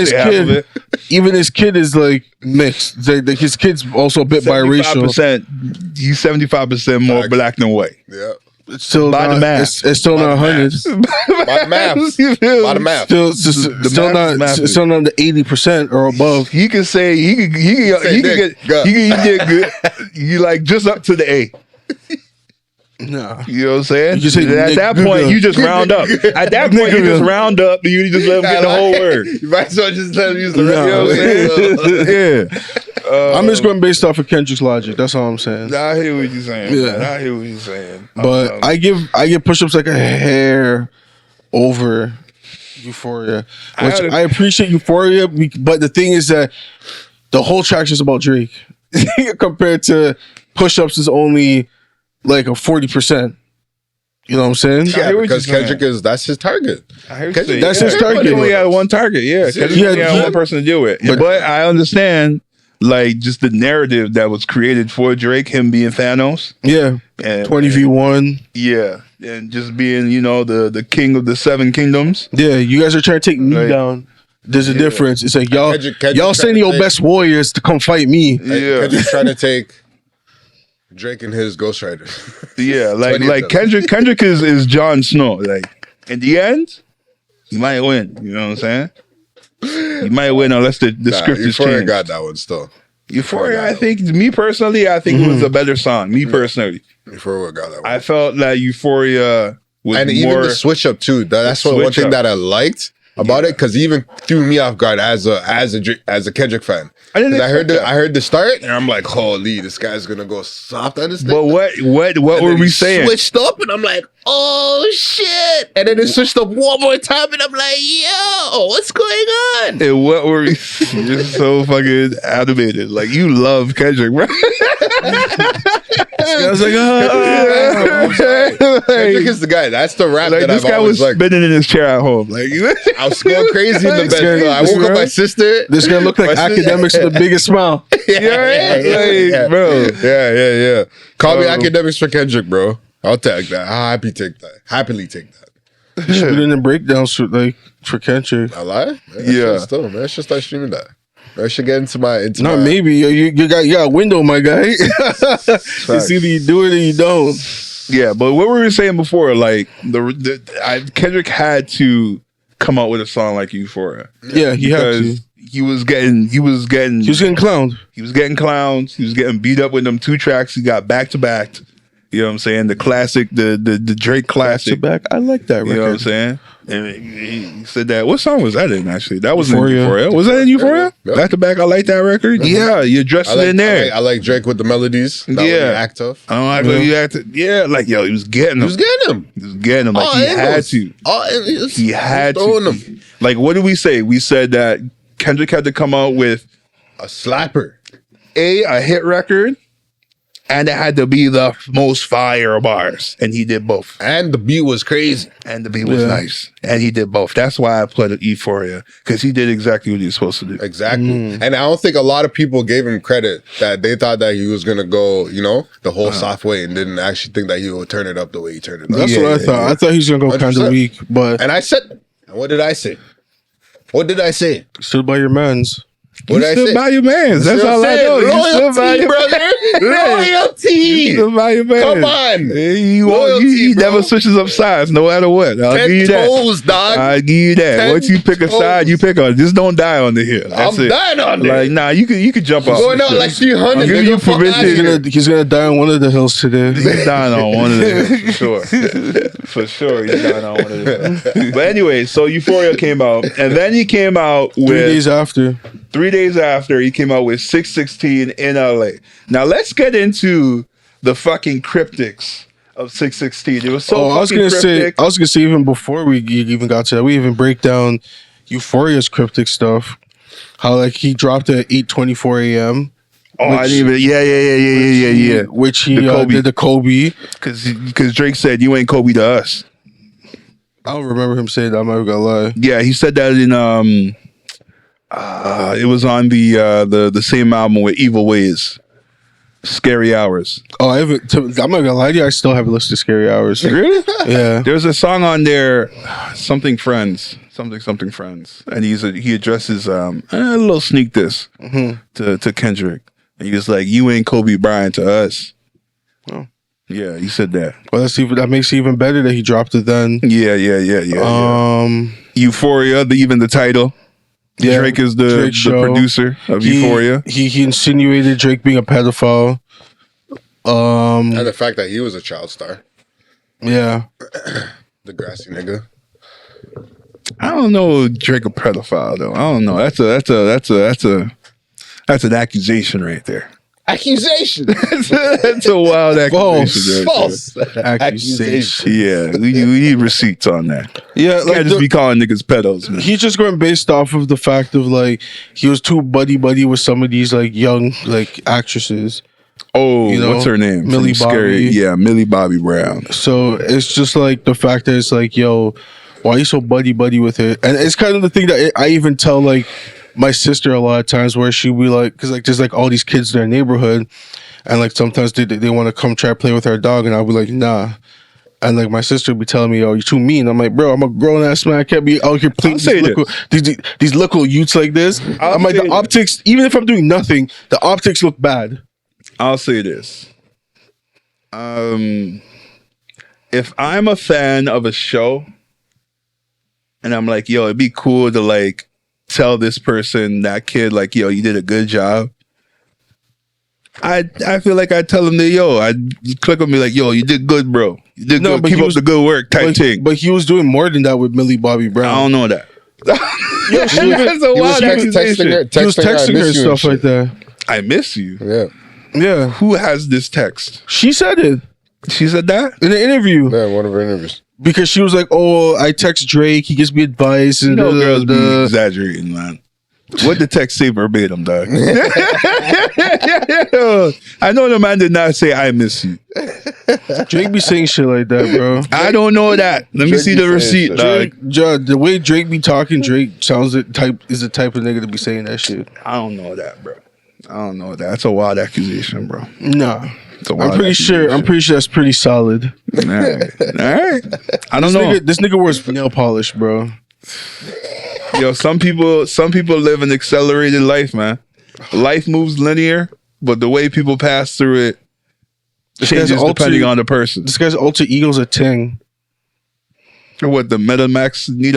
his kid is like mixed. His kid's also a bit biracial. He's 75% more black than white. Yeah. It's still by not, the math. It's still not 100. By the math. Still not the 80% or above. He can say he can get good. You like just up to the A. No. You know what I'm saying? You say at that point, you just round up. At that point, you just round up and you just let him get the whole word. You might as well just let him use the rest. You know what I'm saying? Yeah. I'm just going based off of Kendrick's logic. That's all I'm saying. I hear what you're saying. Yeah. Man. I hear what you're saying. But I give push-ups like a hair over Euphoria. Which I appreciate Euphoria, but the thing is that the whole track's just about Drake. Compared to push-ups is only like a 40%. You know what I'm saying? Yeah, because Kendrick that's his target. That's his target. He only had one target. Yeah, Kendrick only had one person to deal with. But I understand, like, just the narrative that was created for Drake, him being Thanos. Yeah, and 20v1. Yeah, and just being, you know, the king of the seven kingdoms. Yeah, you guys are trying to take me down. There's a difference. It's like y'all sending your best warriors to come fight me. Yeah, Kendrick's trying to take Drake and his ghostwriter. Yeah, like Kendrick is Jon Snow. Like, in the end, you might win. You know what I'm saying? You might win unless the script is changed. Euphoria got that one still. Euphoria, I think, me personally, it was a better song. Me personally. Euphoria got that one. I felt that Euphoria was and more... even the switch up too. That's one thing that I liked about it, because he even threw me off guard as a Kendrick fan. I heard the start and I'm like, holy, this guy's gonna go soft on this thing. But what were we saying? Switched up and I'm like, oh shit! And then it switched up one more time and I'm like, yo, what's going on? And what were we? You're so fucking animated. Like, you love Kendrick, bro. I was like, Kendrick is the guy. That's the rap like, that this I've guy always was liked. spinning in his chair at home. Like, I was going crazy in the bed. I woke up my sister. This guy looked like Academics with the biggest smile. Yeah, bro. Yeah. Call me Academics for Kendrick, bro. I'll take that. I'll happily take that. You should put in the breakdowns for Kendrick. I lie? Yeah. Still, man. I should start streaming that. I should get into my... Maybe. You got a window, my guy. It's either you do it or you don't. Yeah, but what were we saying before? Like, Kendrick had to come out with a song like Euphoria. Yeah, he had to. he was getting He was getting clowned. He was getting clowns. He was getting beat up with them 2 tracks. He got back to back. You know what I'm saying? The classic, the Drake classic. Back. I like that record. You know what I'm saying? And he said that. What song was that in, actually? That was Euphoria. in Euphoria. Was that in Euphoria? Yeah. Back to back, I like that record. Yeah, you addressed it in there. I like Drake with the melodies. That Yeah. act tough. I don't like when you acted. Yeah, like, yo, he was getting him. He was getting him. He was getting him. Like, All he angles. had to. He had throwing to. them. Like, what did we say? We said that Kendrick had to come out with A slapper. a hit record, and it had to be the most fire bars, and he did both. And the beat was crazy. And the beat was nice, and he did both. That's why I put Euphoria, because he did exactly what he was supposed to do. Exactly. And I don't think a lot of people gave him credit that they thought that he was going to go, the whole soft way and didn't actually think that he would turn it up the way he turned it up. That's what I thought. I thought he was gonna go kind 100%. of weak, but And I said, what did I say? What did I say? stood by your mans. What You did I stood say? by your mans. That's all I know. You stood by Loyalty, your brother. You Loyalty. stood by your mans. Come on. He Loyalty, bro. never switches up sides, no matter what. I'll 10 give you that. toes, dog. I'll give you that. 10 Once you pick a toes. side, you pick on. Just don't die on the hill. That's I'm it. dying on there. Like, nah, you could jump off. Going the out shit. like 300. I'm giving you nigga. Fuck permission. outta here. He's gonna die on one of the hills today. He's dying on one of them, for sure. For sure, he's dying on one of them. But anyway, so Euphoria came out, and then he came out with 3 days after. 3 days after, he came out with 616 in LA. Now let's get into the fucking cryptics of 616. It was so I was fucking cryptic. gonna say even before we even got to that, we even break down Euphoria's cryptic stuff. How like he dropped at 8:24 a.m. I didn't even. Yeah. Which he The Kobe. did the Kobe. Because Drake said you ain't Kobe to us. I don't remember him saying that. I'm not gonna lie. Yeah, he said that in it was on the same album with Evil Ways, Scary Hours. Oh, I haven't. I'm not gonna lie to you. I still haven't listened to Scary Hours. Really? Yeah. There's a song on there, something friends, and he addresses a little sneak diss to Kendrick, and he was like, "You ain't Kobe Bryant to us." Oh. Yeah, he said that. Well, that makes it even better that he dropped it then. Yeah. Euphoria, even the title. Yeah, Drake is the Drake show. producer of Euphoria. He insinuated Drake being a pedophile. And the fact that he was a child star. Yeah. The grassy nigga. I don't know if Drake a pedophile though. I don't know. That's an accusation right there. Accusation. That's a wild accusation. False. Accusation. Yeah, we need receipts on that. Yeah, Can't just be calling niggas pedos, man. he's just going based off of the fact of like he was too buddy with some of these like young like actresses. Oh, You know, what's her name? Millie From Scary. Bobby. Yeah, Millie Bobby Brown. So it's just like the fact that it's like, yo, why are you so buddy with her? And it's kind of the thing that I even tell like my sister a lot of times where she be like, because like there's like all these kids in their neighborhood, and like sometimes they want to come try to play with our dog, and I'll be like, nah. And like my sister would be telling me, "Oh, you're too mean." I'm like, "Bro, I'm a grown ass man. I can't be out here playing these little youths like this." I'm like, the optics. Even if I'm doing nothing, the optics look bad. I'll say this. If I'm a fan of a show, and I'm like, yo, it'd be cool to like tell this person, that kid, like, yo, you did a good job. I feel like I tell him that, yo, I click on me like, yo, you did good, bro. You did good. Keep up the good work, type thing. But he was doing more than that with Millie Bobby Brown. I don't know that. That's a He was wild accusation. He was texting her stuff like that. I miss you. Yeah. Yeah. Who has this text? She said it She said that? in the interview. Yeah, one of her interviews. Because she was like, "Oh, I text Drake. He gives me advice." And No girls be exaggerating, man. What the text say verbatim, dog? I know the man did not say I miss you. Drake be saying shit like that, bro. I don't know that. Let me Drake see be the saying receipt, shit. dog. Drake, the way Drake be talking, Drake sounds the type of nigga to be saying that shit. I don't know that, bro. I don't know that. That's a wild accusation, bro. Nah. It's a wild I'm pretty sure that's pretty solid. All right. I don't know. This nigga wears nail polish, bro. Yo, some people live an accelerated life, man. Life moves linear, but the way people pass through it changes depending on the person. This guy's alter ego's a ting. What, the Nita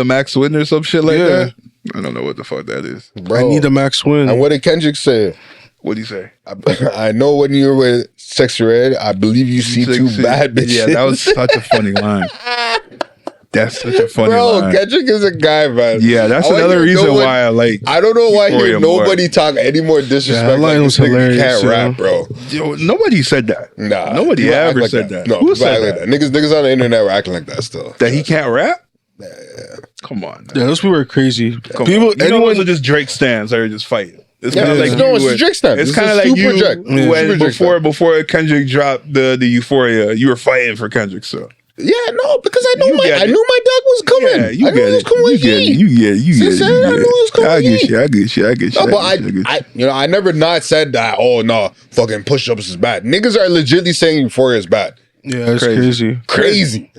Max win or some shit like that? I don't know what the fuck that is. Bro, I need a max win. And what did Kendrick say? What do you say? I know when you were with Sexy Red, I believe you see two bad bitches. Yeah, that was such a funny line. That's such a funny Bro, line. Kendrick is a guy, man. Yeah, that's another reason why I like. I don't know why Euphoria nobody talk any more disrespect. that line was hilarious. Can't rap, bro. Yo, nobody said that. Nah, Nobody people act ever like said that. No, Who people act said like that? Niggas on the internet were acting like that still. That he can't rap? Yeah. Come on. Yeah, those people are crazy. Come People, on. Anyone are just Drake stands or just fighting. It's kind of like it's Drake stand. It's kind of like you when before before Kendrick dropped the Euphoria, you were fighting for Kendrick. So yeah, no, because I knew my dog was coming. yeah, you I knew get he was it. coming. You get it. You get it. I knew he was coming. I get you. No, but I never not said that. Oh no, fucking push-ups is bad. Niggas are legitly saying Euphoria is bad. Yeah, it's crazy. Crazy.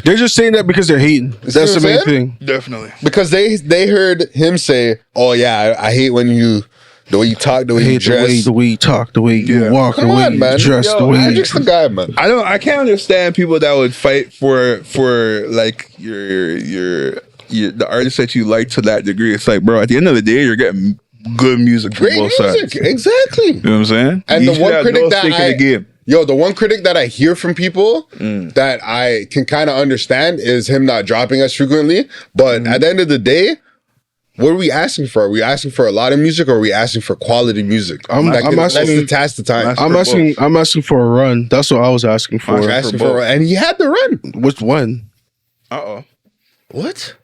They're just saying that because they're hating. That's the main thing. Definitely. Because they heard him say, "Oh yeah, I hate when you the way you talk, the way you dress, the way you talk, the way you walk, the way you dress, the way you." Just the guy, man. I can't understand people that would fight for like your the artist that you like to that degree. It's like, bro, at the end of the day, you're getting good music from Great both music, sides. exactly. You know what I'm saying? And You the should one have critic no that stake in the game. the one critic that I hear from people that I can kind of understand is him not dropping as frequently. But at the end of the day, what are we asking for? Are we asking for a lot of music, or are we asking for quality music? I'm asking- that's the task of time. I'm asking for a run. That's what I was asking for. And he had the run. Which one? What?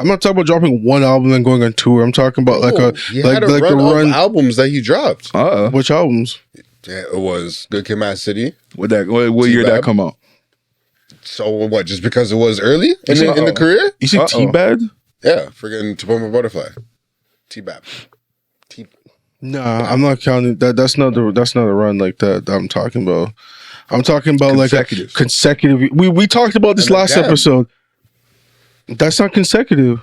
I'm not talking about dropping one album and going on tour. I'm talking about He had a run of albums that he dropped. Which albums? Yeah, it was Good Kid, Mad City. What year that come out? So what? Just because it was early in the career? You see T-Bad? Yeah, forgetting To Pump a Butterfly. T-Bap. Nah, I'm not counting that. That's not a run like that I'm talking about. I'm talking about like a consecutive. We talked about this last episode. That's not consecutive.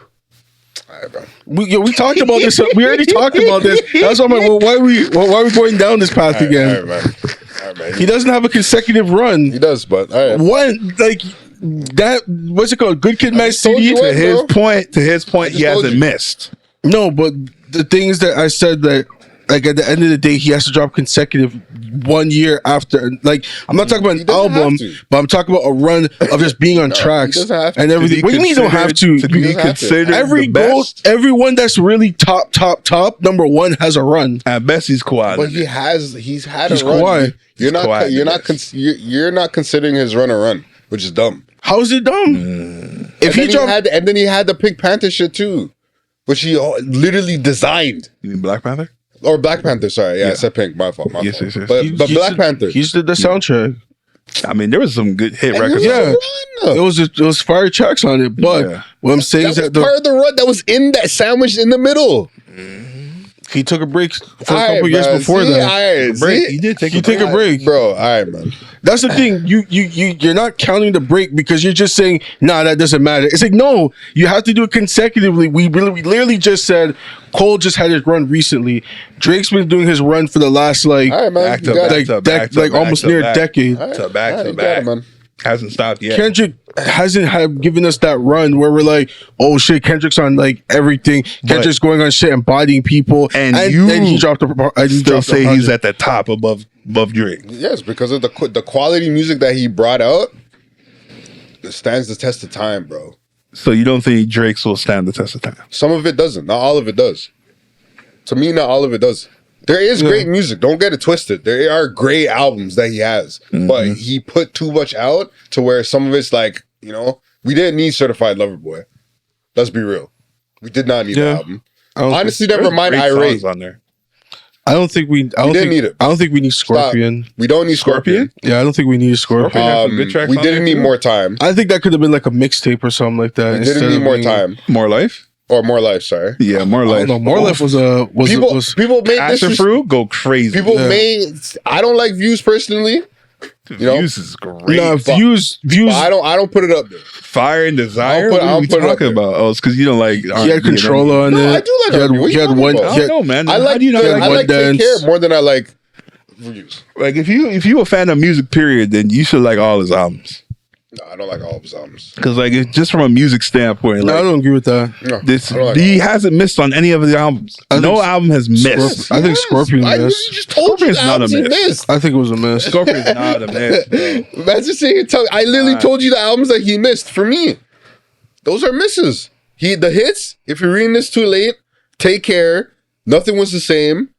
All right, bro. We talked about this. We already talked about this. That's why I'm like, well, why are we going down this path again? All right, man. He doesn't have a consecutive run. He does, but all right. One like that. What's it called? Good Kid, Mad City. To his point, he hasn't missed. No, but the thing is that I said that, like, at the end of the day, he has to drop consecutive 1 year after. Like, I'm not talking about an album, but I'm talking about a run of just being on tracks and everything. What do you mean you don't have to? be considered every the goal, best? everyone that's really top, number one has a run. At best, he's Kawhi. But he's had a Kawhi. run. You're not considering his run a run, which is dumb. How is it dumb? If he had the Pink Panther shit too, which he literally designed. You mean Black Panther? Or Black Panther, sorry. Yeah, I said Pink. My fault. Yes. But Black Panther. He's the soundtrack. I mean, there was some good hit records. Yeah, it was fire tracks on it. But what I'm saying is that part of the run that was in that sandwich in the middle. He took a break for a couple years before that. He did take a break, bro. All right, man. That's the thing. You're not counting the break because you're just saying, nah, that doesn't matter. It's like, no, you have to do it consecutively. We literally just said Cole just had his run recently. Drake's been doing his run for the last like almost near a decade. Back to back. Hasn't stopped yet. Kendrick hasn't given us that run where we're like, oh shit, Kendrick's on like everything. Kendrick's going on shit, embodying people, and he dropped I still say he's at the top above Drake. Yes, because of the quality music that he brought out. It stands the test of time, bro. So you don't think Drake's will stand the test of time? Some of it doesn't. Not all of it does. To me, not all of it does. There is great music. Don't get it twisted. There are great albums that he has, but he put too much out to where some of it's like, we didn't need Certified Lover Boy. Let's be real. We did not need that album. Honestly, never mind Irate. On there. I don't think we need it. I don't think we need Scorpion. Stop. We don't need Scorpion. Yeah, I don't think we need Scorpion. We didn't need More Time. I think that could have been like a mixtape or something like that. We didn't need More Time. More Life? Or More Life, sorry. Yeah, More Life. No, More Life was people made this fruit go crazy. People made. I don't like Views personally. Views is great. Nah, Views. I don't put it up there. Fire and Desire. What are we talking about? Oh, it's because you don't like. He had Controller on it. I do like. He had one. I don't know, man. I like Take Care more than I like Views. Like if you a fan of music, period, then you should like all his albums. No, I don't like all of his albums. Because like it's just from a music standpoint, No, I like don't agree with that. No, this I don't like he hasn't missed on any of the albums. I No think album has missed. I think Scorpion I literally missed. just told you Scorpion's the not a albums he miss. missed. I think it was a miss. Scorpion's not a miss, bro. Imagine saying, I literally told you the albums that he missed. For me, those are misses. The hits. If you're reading this too late, Take Care. Nothing Was the Same.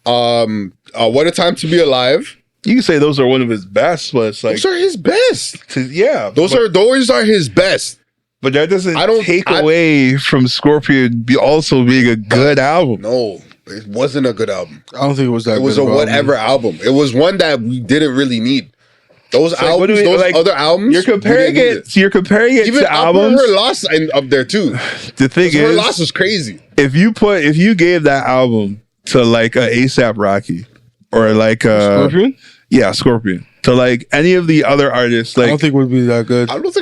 What a Time to Be Alive. You can say those are one of his best, but it's like Those are his best. yeah, Those are his best. but that doesn't I don't- take I- away from Scorpion also being a good album. No, it wasn't a good album. I don't think it was that. It was good a of an whatever album. It was one that we didn't really need. Those Like, what albums, do we- those like, other albums, You're comparing we didn't need it. You're comparing it Even to albums. albums. Her Loss up there too. The thing Her is, Loss was crazy. if you gave that album to like a ASAP Rocky or like Scorpion? yeah, Scorpion, to like any of the other artists, I like don't think it would be that good. I don't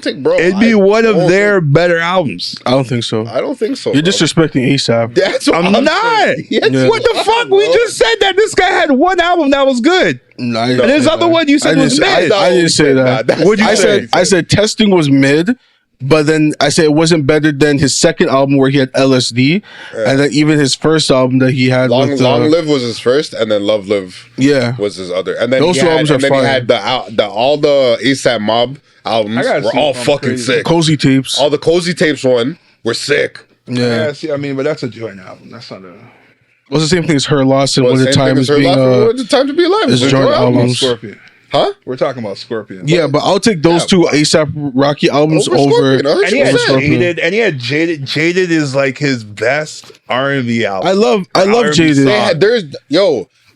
think. Bro. it'd be I one of don't their better albums. I don't think so. I don't think so. You're bro. disrespecting ASAP. That's what I'm not. saying. Yes, Yeah. What the fuck? We just said that this guy had one album that was good. No, I And didn't there's say other that. one you said I was didn't say- mid. I didn't say that. What'd you say? I said testing was mid, but then I said it wasn't better than his second album where he had LSD, and then even his first album that he had Long with Live was his first, and then Love Live yeah. was his other. And then Those he two had, albums and are then he fire. had all the ASAP Mob albums I gotta were see all if I'm fucking crazy. sick. Cozy Tapes. All the Cozy Tapes one were sick. Yeah. Yeah, see, I mean, but that's a joint album. That's not a. It was the same thing as Her Loss and Well, When the same thing Time as is Her being Life, What the Time to Be Alive. is It's a joint joint album. albums. Scorpion. Huh? We're talking about Scorpion. Yeah, but I'll take those two ASAP Rocky albums Over over. Scorpion, And he had 100%. Jaded, and he had Jaded. Jaded is like his best R&B album. I love R&B Jaded. song. They had,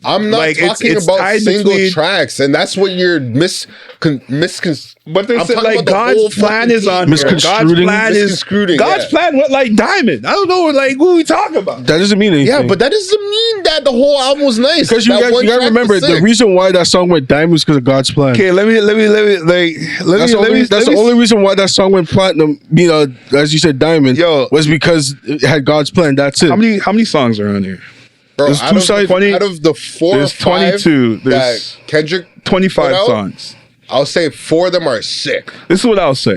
I'm not Like, talking it's about tied single between- tracks, and that's what you're But there's I'm talking like about the whole God's plan fucking is on thing. here. God's Misconstruing- plan is Misconstruing, God's yeah. plan went like diamond. I don't know, like what are we talking about? That doesn't mean anything. Yeah, but that doesn't mean that the whole album was nice. because you That gotta one track was remember the sick. reason why that song went diamond was because of God's plan. Okay, let me That's the only reason why that song went platinum. You know, as you said, diamond. Yo. Was because it had God's plan. That's it. How many songs are on here? Bro, There's out two of, sides- 20 out of the 4 there's or 5 22, there's that Kendrick 25 put out, songs. I'll say 4 of them are sick. This is what I'll say.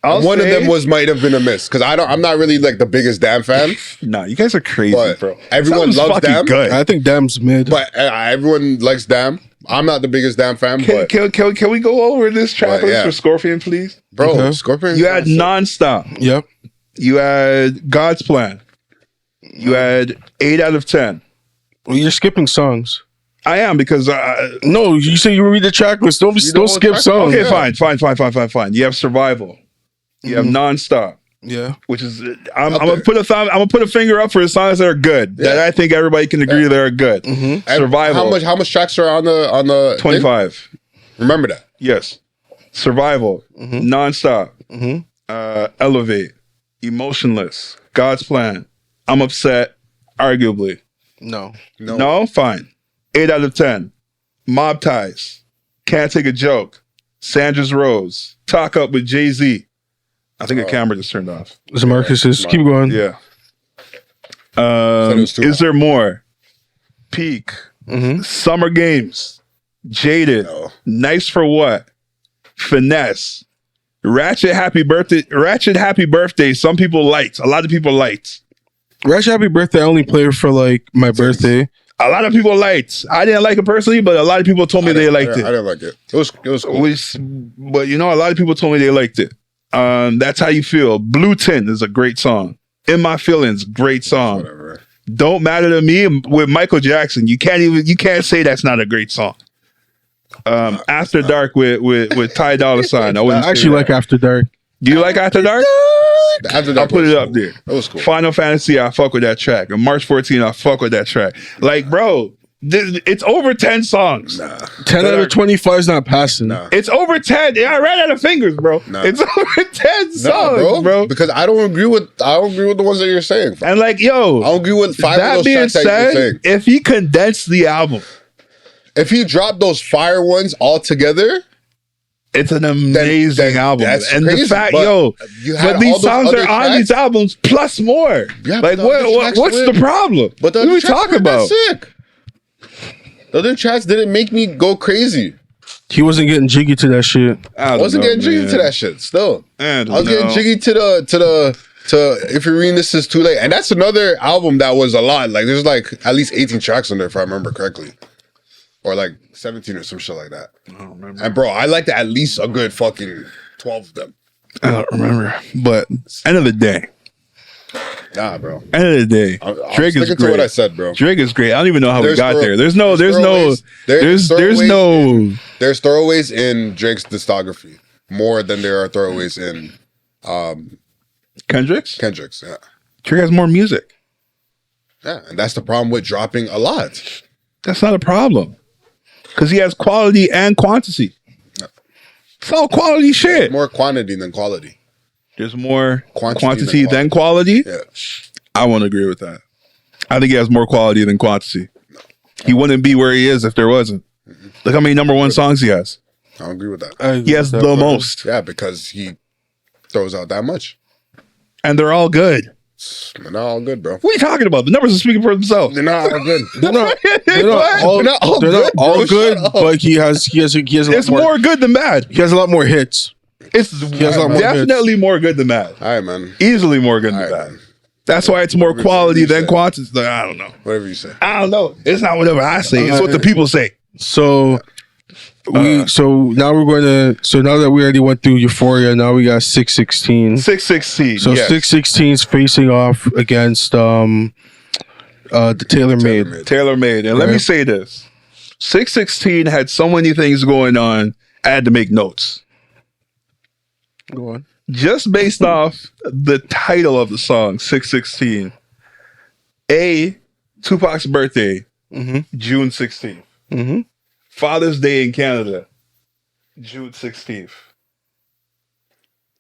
One of them might have been a miss because I'm not really like the biggest Damn fan, Nah, you guys are crazy, but bro. everyone Sounds loves fucking Damn. good. I think Damn's mid. But everyone likes Damn. I'm not the biggest Damn fan, but Can we go over this track But, list yeah. for Scorpion, please? bro, Okay. Scorpion. You had Nonstop. Yep. You had God's Plan. You had 8 out of 10. Well, you're skipping songs. I am because No, you say you read the track list. Don't know skip what track- songs. okay, Yeah. fine. You have Survival. You have Nonstop, Yeah. which is I'm gonna put a finger up for the songs that are good that Yeah. I think everybody can agree that are good. And Survival. How much tracks are on the thing? 25. Remember that. Yes. Survival. Nonstop. Elevate. Emotionless. God's Plan. I'm Upset. Arguably. No. No? Fine. 8 out of 10. Mob Ties. Can't Take a Joke. Sandra's Rose. Talk Up with Jay-Z. I think the camera just turned off. It's Marcus's. Keep going. Yeah. it was too Is hot. There More? Peak. Summer Games. Jaded. No. Nice for What? Finesse. Ratchet Happy Birthday. Some people liked. A lot of people liked. Ratchet Happy Birthday, I only played for like my birthday. A lot of people liked. I didn't like it personally, but a lot of people told me they liked I it. didn't like it. It was cool. But you know, a lot of people told me they liked it. That's How You Feel. Blue Tint is a great song. In My Feelings, great song. Whatever. Don't Matter to Me with Michael Jackson. You can't say that's not a great song. After Dark with Ty Dolla $ign. I actually like After Dark. Do you like After Dark? After that, I'll put was it up cool. there. That was cool. Final Fantasy, I fuck with that track. And March 14, I fuck with that track. Like, bro, it's over 10 songs. 10 out of 25 is not passing. Nah. It's over 10. Yeah, I ran out of fingers, bro. Nah. It's over 10 Nah, songs, bro. Because I don't agree with the ones that you're saying. And like, yo, I don't agree with 5 of that those being tracks that you're said, saying. if he condensed the album, If he dropped those fire ones all together, it's an amazing album. that's And crazy, the fact, but yo, you had but these all those songs other are on tracks. these albums plus more. Yeah, like, but the other tracks what's were- the problem? but the what are other we tracks talking weren't that about? sick. The other tracks didn't make me go crazy. He wasn't getting jiggy to that shit. I wasn't getting jiggy to that shit. Still, I was getting jiggy to If You're Reading This Is Too Late, and that's another album that was a lot. Like there's like at least 18 tracks on there if I remember correctly, or like 17 or some shit like that. I don't remember. And bro, I liked at least a good fucking 12 of them. I don't remember, but end of the day. Nah, bro. End of the day, Drake is great. To what I said, bro. Drake is great. I don't even know how we got there. There's throwaways in Drake's discography more than there are throwaways in Kendrick's. Yeah. Drake has more music. Yeah, and that's the problem with dropping a lot. That's not a problem because he has quality and quantity. No. It's all quality shit. There's more quantity than quality. There's more quantity than quality. Yeah. I won't agree with that. I think he has more quality than quantity. No. He wouldn't be where he is if there wasn't. Mm-hmm. Look how many number one songs he has. I don't agree with that. He has the most. Yeah, because he throws out that much. And they're all good. They're not all good, bro. What are you talking about? The numbers are speaking for themselves. They're not all good. They're not all good, but he has a lot it's more good than bad. He has a lot more hits. It's definitely more good than bad. All right, man. Easily more good than bad. Man. That's why it's more quality than quantity. Like, I don't know. Whatever you say. I don't know. It's not whatever I say. It's what the people say. So now that we already went through Euphoria, now we got 616. 616. So 616 is facing off against the Tailor Made. Tailor Made. And let me say this. 616 had so many things going on, I had to make notes. Go on. Just based off the title of the song, 616. Tupac's birthday, June 16th. Mm-hmm. Father's Day in Canada, June 16th.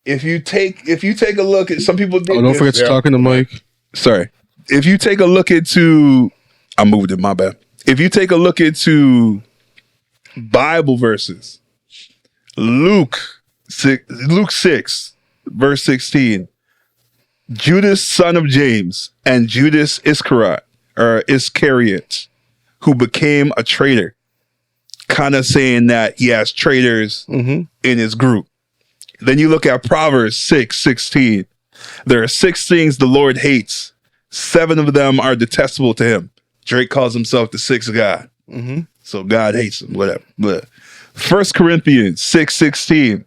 If you take a look at some people did don't forget to talk in the mic. Sorry. If you take a look into I moved it, my bad. If you take a look into Bible verses, Luke 6, verse 16, Judas, son of James, and Judas Iscariot, who became a traitor, kind of saying that he has traitors in his group. Then you look at Proverbs 6:16. There are 6 things the Lord hates. 7 of them are detestable to him. Drake calls himself the 6th God. So God hates him, whatever. But 1 Corinthians 6:16.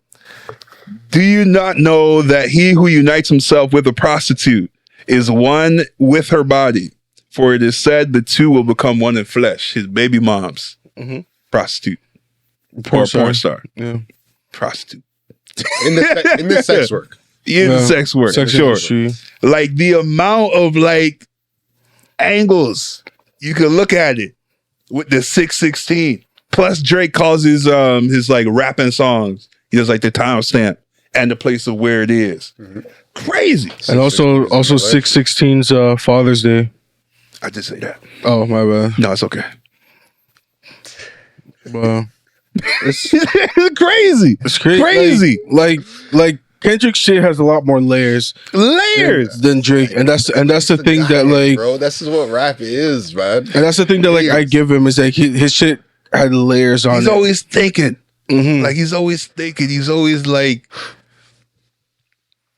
Do you not know that he who unites himself with a prostitute is one with her body? For it is said the two will become one in flesh. His baby mom's prostitute. Porn star. Yeah. Prostitute. In the sex work. In the sex work. Sex sure. industry. Like the amount of like angles you can look at it with the 616. Plus Drake calls his like rapping songs. He does like the timestamp and the place of where it is. Crazy. And also 616's Father's Day. I did say that. Oh, my bad. No, it's okay. Well, it's crazy. It's crazy. Crazy. Like Kendrick shit has a lot more layers than Drake, and that's the thing that like, bro, this is what rap is, man. And that's the thing that like I give him is like his shit had layers on. He's it. always thinking. Like he's always thinking. He's always like,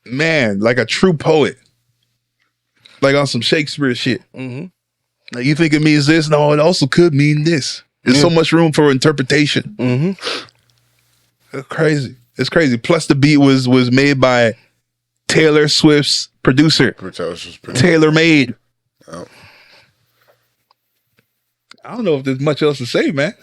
man, like a true poet. Like on some Shakespeare shit. Like you think it means this? No, it also could mean this. There's so much room for interpretation. It's crazy. It's crazy. Plus the beat was made by Taylor Swift's producer. Taylor Made. Oh. I don't know if there's much else to say, man.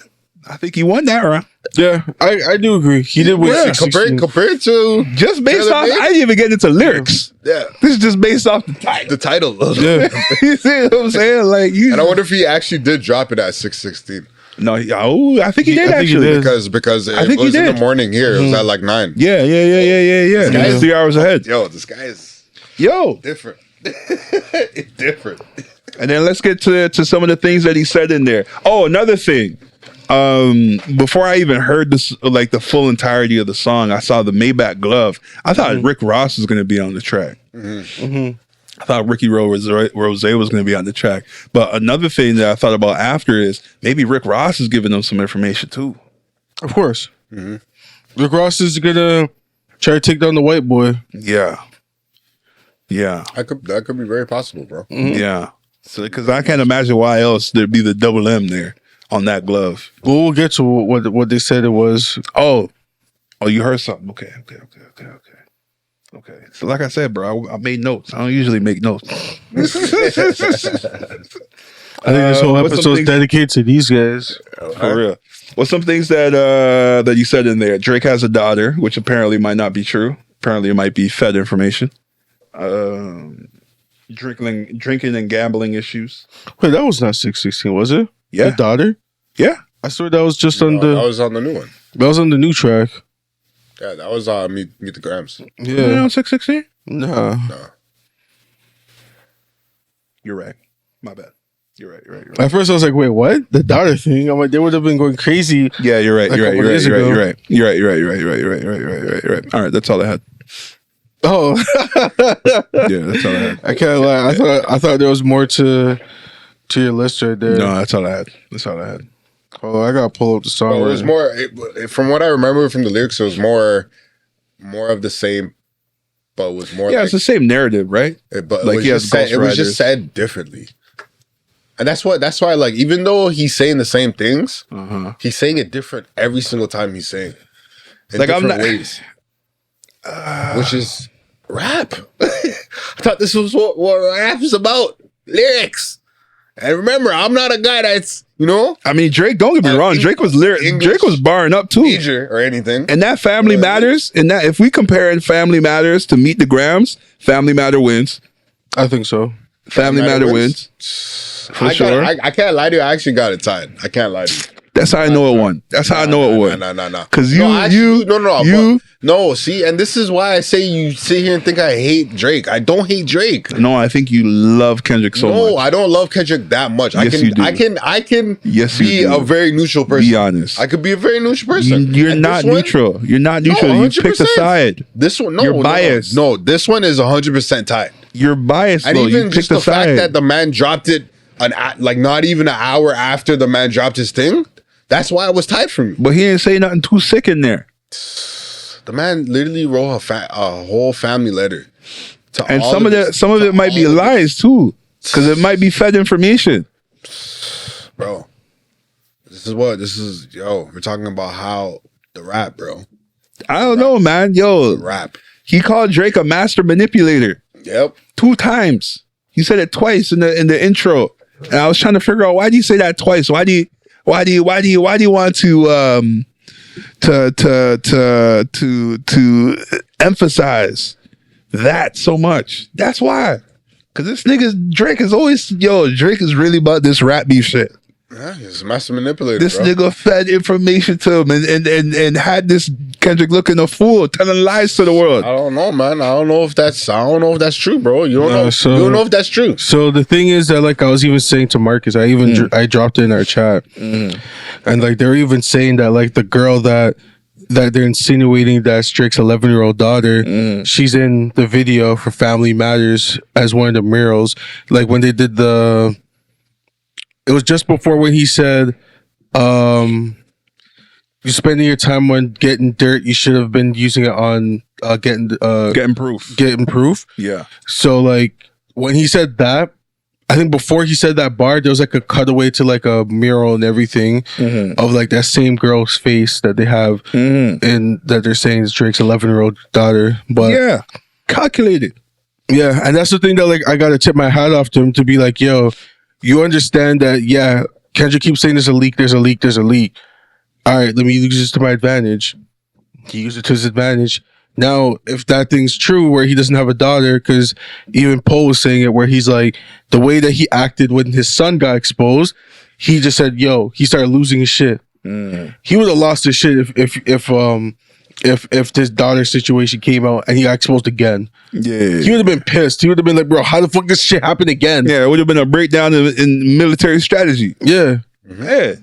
I think he won that round. Yeah, I do agree. He did win. Yeah, compared to just based off. I didn't even get into lyrics. Yeah, this is just based off the title. The title. Yeah, you see what I'm saying? Like, and I wonder if he actually did drop it at 6:16. No, I think he did actually. Because it was in the morning here. It was at like 9. Yeah. He's 3 hours ahead. Yo, this guy is different. It's different. And then let's get to some of the things that he said in there. Oh, another thing. Before I even heard this, like the full entirety of the song, I saw the Maybach glove. I thought Rick Ross was going to be on the track. I thought Ricky Rose was going to be on the track. But another thing that I thought about after is maybe Rick Ross is giving them some information too. Of course. Mm-hmm. Rick Ross is gonna try to take down the white boy. Yeah. Yeah. That could be very possible, bro. Yeah. So, because I can't imagine why else there'd be the double M there on that glove. Well, we'll get to what they said it was. Oh, you heard something? Okay. So, like I said, bro, I made notes. I don't usually make notes. I think this whole what's some episode is things- dedicated to these guys. For real. What's some things that you said in there? Drake has a daughter, which apparently might not be true. Apparently, it might be fed information. Drinking and gambling issues. Wait, that was not 616, was it? Yeah. The daughter? Yeah. I swear that was just on That the was on the new one. that was on the new track. Yeah, that was Meet the Grams. Yeah. 616? Nah. No. You're right. My bad. You're right. At first I was like, wait, what? The daughter thing? I'm like, they would have been going crazy. Yeah, you're right. Like You're a right. couple You're right. days You're right. ago. You're right. You're right. You're right. You're right. You're right. You're right. You're right. You're right. You're right. All right. That's all I had. Oh. Yeah, that's all I had. I can't lie. I thought there was more to your list right there. No, that's all I had. That's all I had. Oh, I gotta pull up the song. Well, it right was now. more. From what I remember from the lyrics, it was more of the same, but it was more. Yeah, it's the same narrative, right? But like it was, he has just said, it was just ghostwriters. said differently, and that's why. Like, even though he's saying the same things, he's saying it different every single time he's saying it. In Like, I'm different not- ways, which is rap. I thought this was what rap is about, lyrics. And remember, I'm not a guy that's I mean, Drake. Don't get me wrong. Drake was English Drake was barring up too. major or anything. And that Family Matters, and that if we compare Family Matters to Meet the Grams, Family Matter wins. I think so. Family Matter wins. For sure. I can't lie to you. I actually got it tied. I can't lie to you. That's how I know it won. That's how I know it won. No. Because No. See, and this is why I say you sit here and think I hate Drake. I don't hate Drake. No, I think you love Kendrick so No, much. I don't love Kendrick that much. Yes, you do. I can Yes, you be do. a very neutral person. Be honest. I could be a very neutral person. You're And not this one- neutral. You're not neutral. You picked a 100%. side. This one, You're biased. No, this one is 100% tied. You're biased. And though. even You just picked the a side. fact that the man dropped it not even an hour after the man dropped his thing. That's why it was tied for me. But he didn't say nothing too sick in there. The man literally wrote a whole family letter. To And all some of it might be all of lies too, because it might be fed information. bro. We're talking about how the rap, bro. I don't know, man. Yo, Rap. he called Drake a master manipulator Yep. 2 times. He said it twice in the intro, and I was trying to figure out why do you say that twice? Why do you want to emphasize that so much? That's why. Cause this nigga Drake is Drake is really about this rap beef shit. Yeah, he's a master manipulator. This bro. nigga fed information to him and had this Kendrick looking a fool, telling lies to the world. I don't know, man. I don't know if that's true, bro. You don't know. So- You don't know if that's true. So the thing is that, like I was even saying to Marcus, I dropped it in our chat, and like they're even saying that like the girl that they're insinuating that's Drake's 11-year-old daughter, she's in the video for Family Matters as one of the murals. Like when they did it was just before when he said, "You're spending your time on getting dirt. You should have been using it on getting proof. getting proof." Yeah. So like when he said that, I think before he said that bar, there was like a cutaway to like a mural and everything of like that same girl's face that they have and that they're saying is Drake's 11-year-old daughter. But Yeah. Calculated. yeah, and that's the thing that like I gotta tip my hat off to him to be like, yo, you understand that, yeah, Kendrick keeps saying there's a leak. All right, let me use this to my advantage. He used it to his advantage. Now, if that thing's true where he doesn't have a daughter, because even Poe was saying it, where he's like, the way that he acted when his son got exposed, he just said, yo, he started losing his shit. He would have lost his shit if this daughter situation came out and he got exposed again. Yeah. He would have been pissed. He would have been like, bro, how the fuck this shit happen again? Yeah, it would have been a breakdown in military strategy. Yeah. Yeah. There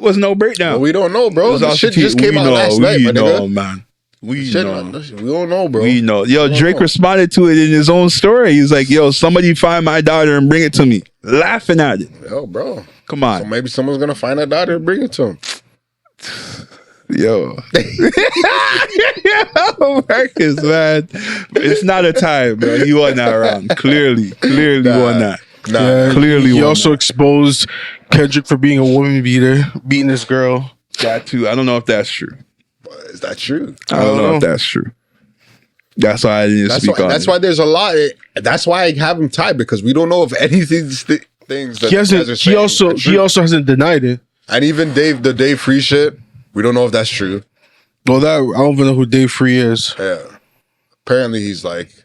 was no breakdown. But we don't know, It bro. was This all shit strategic. just came We out know, last night, we my know, nigga. man. We Shit, know. we don't know, bro. We know. Yo, don't Drake know. responded to it in his own story. He's like, yo, somebody find my daughter and bring it to me. Laughing at it. Yo, bro. Come on. So maybe someone's gonna find that daughter and bring it to him. Yo, Marcus, man, it's not a time, bro. You won that round. Clearly won that. Yeah, Clearly he won also that. exposed Kendrick for being a woman beater, beating this girl. That too. I don't know if that's true. Is that true? I don't know if that's true. That's why I didn't speak on. That's it. why there's a lot. That's why I have him tied, because we don't know if any of these things that He hasn't. He also hasn't denied it. and even the Dave Free shit, we don't know if that's true. Well, that I don't even know who Dave Free is. Yeah, apparently he's like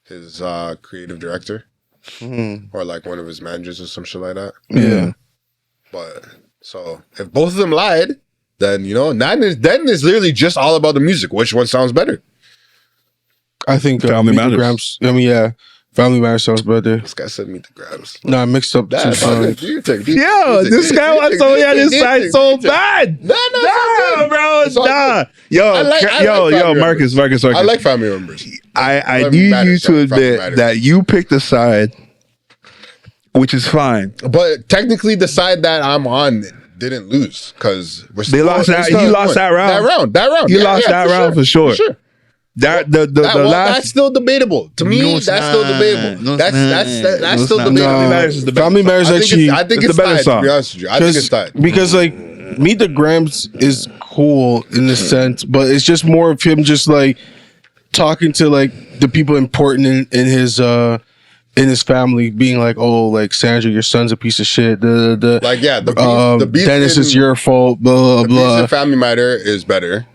his creative director or like one of his managers or some shit like that. Yeah. But so if both of them lied, then then it's literally just all about the music. Which one sounds better? I think Family Meet the Matters. Grams. I mean, yeah, Family Matters sounds better. This guy said Meet the Grams. No, I mixed up two songs. Yo, this guy wants to on his side so bad. No, bro, It's all nah. Yo, I like family Marcus. I like family members. I Family need you matters, to family admit matters. that you picked a side, which is fine. But technically, the side that I'm on didn't lose because They lost that. He lost that round. That round. You lost that round for sure. That, The well, last. that's still debatable. To me, No, it's that's still not. debatable. No, it's That's not. still No, it's not. debatable. Family Matters is the best. Family Matters actually. I think it's it's the better tied, song. to be honest with you. I think it's tied. Because like Meet the Grams is cool in the sense, but it's just more of him just like talking to like the people important in his family, being like, oh, like Sandra, your son's a piece of shit. Like, yeah, the beef Dennis, in- it's your fault. Blah The blah beats in blah. Family Matter is better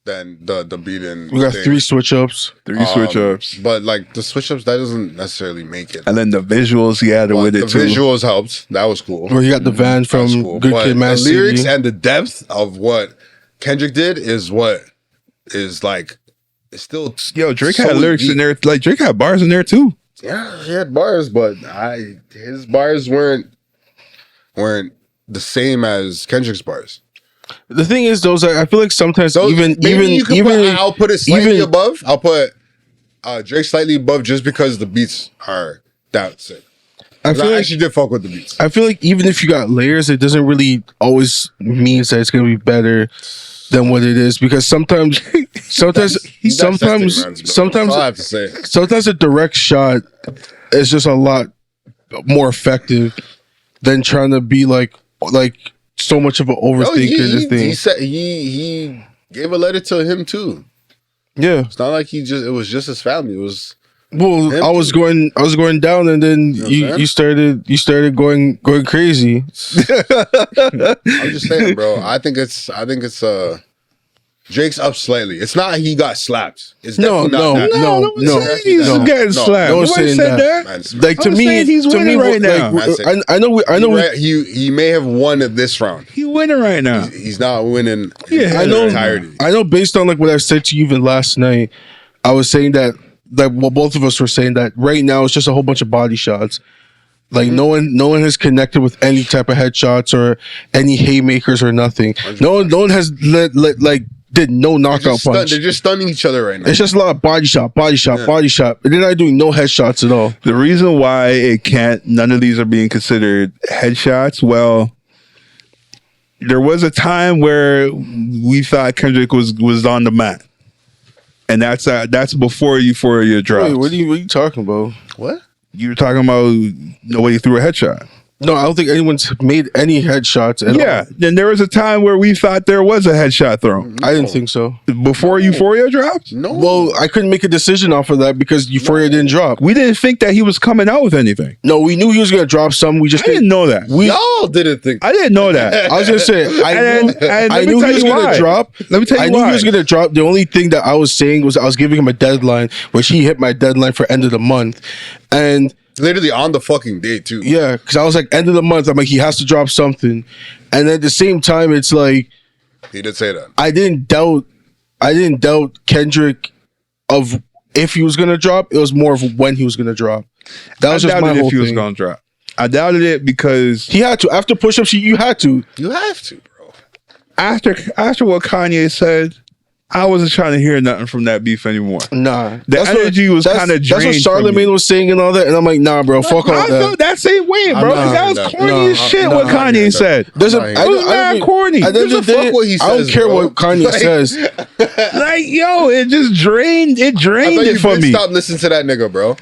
than the beat in. We got thing. 3 switch ups. 3 switch ups. But like the switch ups, that doesn't necessarily make it. And then the visuals he had But with the it too. visuals helped. That was cool. Where you got the van That's from cool. Good But Kid, Mad the City. lyrics and the depth of what Kendrick did is what is like. It's still Yo, Drake so had lyrics deep. in there. Like Drake had bars in there too. Yeah, he had bars, but his bars weren't the same as Kendrick's bars. The thing is, those I feel like sometimes So I'll put it slightly above. I'll put Drake slightly above just because the beats are that sick. I feel like actually did fuck with the beats. I feel like even if you got layers, it doesn't really always means that it's gonna be better than what it is, because sometimes That's all I have to say. sometimes a direct shot is just a lot more effective than trying to be like so much of an overthinker. This thing, He said he gave a letter to him too. yeah. It's not like it was just his family. It was Well, him I was too. going down, and then know what I'm you started going crazy. I'm just saying, bro. I think it's Drake's up slightly. It's not he got slapped. It's No, definitely not that. no. He's no, getting slapped. no one's Nobody saying said that. Man, it's- Like to I'm me, saying he's winning right now. That's it. I know. he may have won this round. He winning right now. He's not winning. Yeah, I in know. entirety. I know. Based on like what I said to you even last night, I was saying that both of us were saying that right now it's just a whole bunch of body shots. Like no one has connected with any type of headshots or any haymakers or nothing. No one has did no knockout punch. They're just stunning each other right now. It's just a lot of body shot, body shot. And they're not doing no headshots at all. The reason why none of these are being considered headshots, well, there was a time where we thought Kendrick was on the mat. And that's before Euphoria dropped. Wait, what are you talking about? What? You were talking about nobody threw a headshot. No, I don't think anyone's made any headshots at all. Yeah. Then there was a time where we thought there was a headshot thrown. I didn't think so. Before Euphoria dropped? No. Well, I couldn't make a decision off of that because Euphoria didn't drop. We didn't think that he was coming out with anything. No, we knew he was gonna drop some. We just I didn't know that. y'all didn't think. I didn't know that. I was gonna say I knew he was gonna drop. Let me tell you I knew why. he was gonna drop. The only thing that I was saying was I was giving him a deadline, which he hit my deadline for end of the month, and Literally on the fucking day too. yeah, because I was like end of the month. I'm like he has to drop something, and at the same time, it's like He did say that. I didn't doubt Kendrick of if he was gonna drop. It was more of when he was gonna drop. That was I just my doubted whole if he was thing. going to drop. I doubted it because He had to after push-ups. You had to. You have to, bro. after what Kanye said, I wasn't trying to hear nothing from that beef anymore. Nah, The energy was kind of drained. That's what Charlamagne was saying and all that, and I'm like, nah, bro, fuck all I that. felt that same way, bro. That was corny as shit. What Kanye said. It was mad corny. I don't what he says, I don't care bro. what Kanye says. Like, yo, it just drained. It drained it for me. Stop listening to that nigga, bro.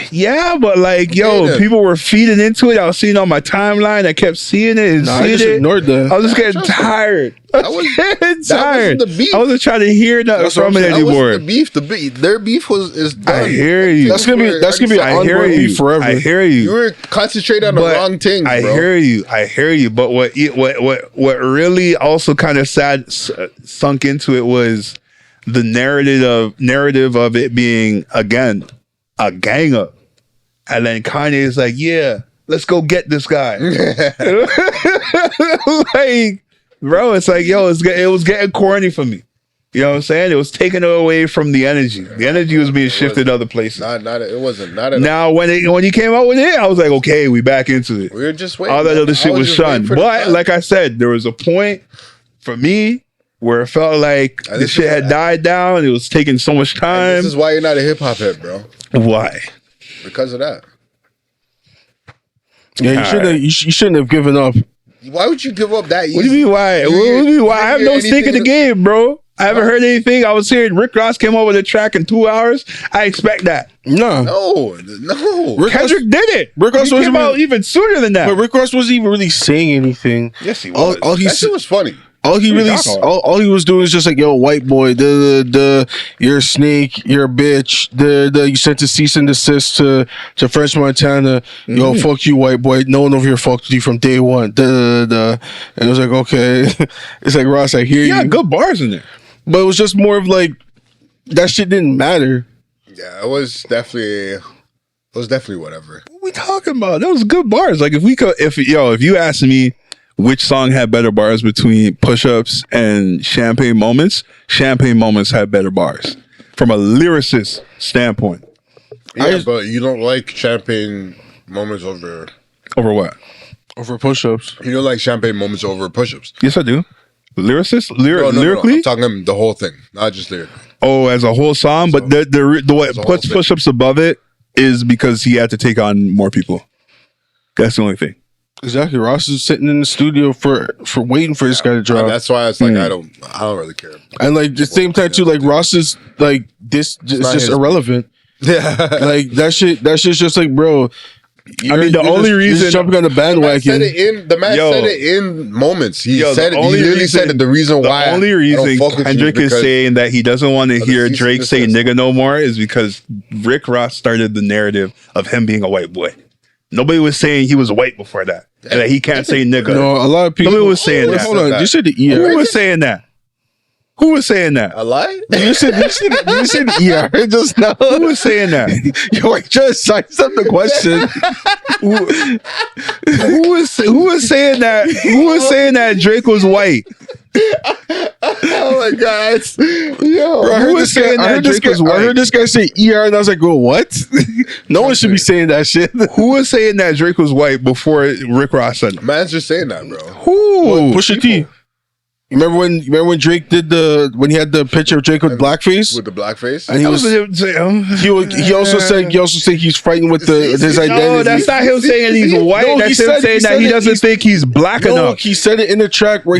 Yeah, but like, yo, people were feeding into it. I was seeing on my timeline. I kept seeing it and I seeing just it. ignored that. I was just getting tired. I was getting tired. That wasn't the beef. I wasn't trying to hear nothing from it anymore. That wasn't the beef. Their beef is done. I hear you. That's gonna be an ongoing beef forever. I hear you. You were concentrating on the wrong thing, bro. I hear you. But what really also kind of sunk into it was the narrative of it being again a gang up, and then Kanye is like, "Yeah, let's go get this guy." Like, bro, it's like, yo, it was getting corny for me. You know what I'm saying? It was taken away from the energy. The energy was being shifted other places. It wasn't. Not at now, when he came out with it, I was like, okay, we back into it. We were just waiting. All that other shit was shunned. But like I said, there was a point for me where it felt like the shit had died down. And it was taking so much time. This is why you're not a hip hop head, bro. Why? Because of that. Yeah, you shouldn't have given up. Why would you give up that easy? What do you mean why? What do you mean why? I have no stake in the game, bro. I haven't heard anything. I was hearing Rick Ross came up with a track in 2 hours. I expect that. No. Kendrick did it. Rick Ross came out even sooner than that. But Rick Ross wasn't even really saying anything. Yes, he was. That shit was funny. All he was doing is just like, yo, white boy, you're a snake, you're a bitch, you sent a cease and desist to French Montana, yo, fuck you, white boy, no one over here fucked with you from day one, and it was like, okay, it's like, Ross, I hear you. Yeah, good bars in there. But it was just more of like, that shit didn't matter. Yeah, it was definitely whatever. What are we talking about? That was good bars. Like, if you asked me, which song had better bars between Push-Ups and Champagne Moments? Champagne Moments had better bars from a lyricist standpoint. Yeah, but you don't like Champagne Moments over what? Over Push-Ups. You don't like Champagne Moments over Push-Ups. Yes, I do. Lyricist? No, lyrically? I'm talking the whole thing, not just lyrically. Oh, as a whole song, but the what puts Push-Ups above it is because he had to take on more people. That's the only thing. Exactly. Ross is sitting in the studio for waiting for this guy to drop. That's why it's like I don't really care. And like the same time too, like Ross is like this is just irrelevant. Yeah. Like that shit's just like, bro. I mean, the only reason jumping on the bandwagon. The man said it in moments. He literally said it. The reason why. The only reason Kendrick is saying that he doesn't want to hear Drake say nigga no more is because Rick Ross started the narrative of him being a white boy. Nobody was saying he was white before that. And that he can't say nigga. No, a lot of people. Nobody was saying that. Hold on. You said the ER. Who was saying that? Who was saying that? A lie? You said ER just now. Who was saying that? Yo, I just signed up the question. Who was saying that? Who was saying that Drake was white? Oh my God. Yo, bro, I heard this guy say ER and I was like, "Go what?" No one should be saying that shit. Who was saying that Drake was white before Rick Ross said it? Man's just saying that, bro. Who? Pusha T. You remember when Drake did when he had the picture of Drake with blackface? With the blackface? And he also said he's fighting with his identity. No, that's not him saying he's white. No, that's him saying that he doesn't think he's black enough. He said it in the track where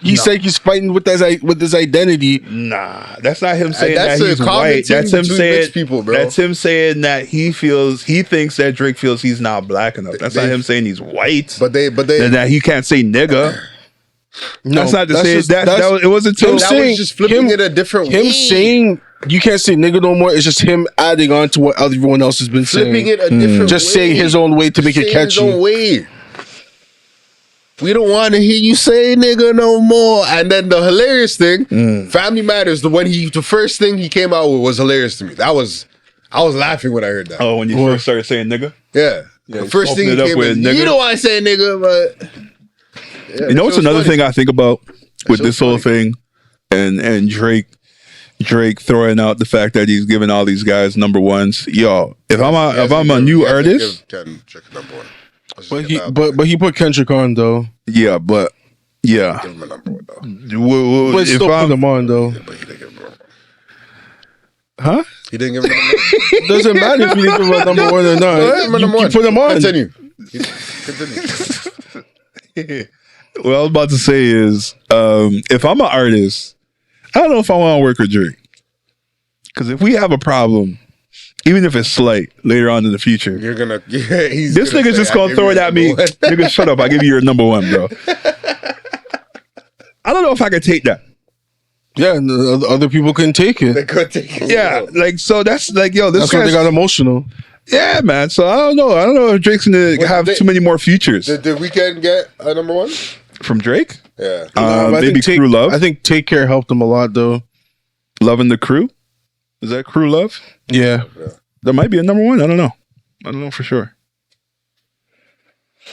he said he's fighting with his identity. Nah, that's not him saying that he's white. That's him saying people, bro. That's him saying that he thinks that Drake feels he's not black enough. That's not him saying he's white. But that he can't say nigga. No, that's not to say it wasn't until that was just flipping it a different way. Him saying you can't say nigga no more. It's just him adding on to what everyone else has been flipping saying. It a different way. Just saying his own way to make it catchy. His own way. We don't want to hear you say nigga no more. And then the hilarious thing, Family Matters. The first thing he came out with was hilarious to me. I was laughing when I heard that. Oh, when you first started saying nigga. Yeah. The first thing he came with, you don't want to say nigga, but. Yeah, you know what's another thing I think about with this whole thing and Drake throwing out the fact that he's giving all these guys number ones. Yo, if I'm a new artist, but he put Kendrick on though. Yeah, but Yeah. Give him a number one though. But If still put I'm, them on though. Yeah, but he didn't give him a number one. huh? He didn't give him a number one. Doesn't matter if you think about number one or not. Give him a number You one. put them on. Continue. Continue. What I was about to say is, if I'm an artist, I don't know if I want to work with Drake. Because if we have a problem, even if it's slight later on in the future, You're gonna. Yeah, he's. this gonna nigga's say, just "I gonna give throw you it a at me. number one." Nigga, shut up. I give you your number one, bro. I don't know if I could take that. Yeah, and the other people couldn't take They it. could take it. Yeah, like, so that's like, yo, this That's why they guy's, got emotional. yeah, man. So I don't know. I don't know if Drake's gonna have too many more features Did Weeknd get a number one? from Drake. Yeah. But I Maybe think Crew Love. I think Take Care helped them a lot though. Loving the Crew. Is that Crew Love? Yeah. That might be a number one. I don't know. I don't know for sure.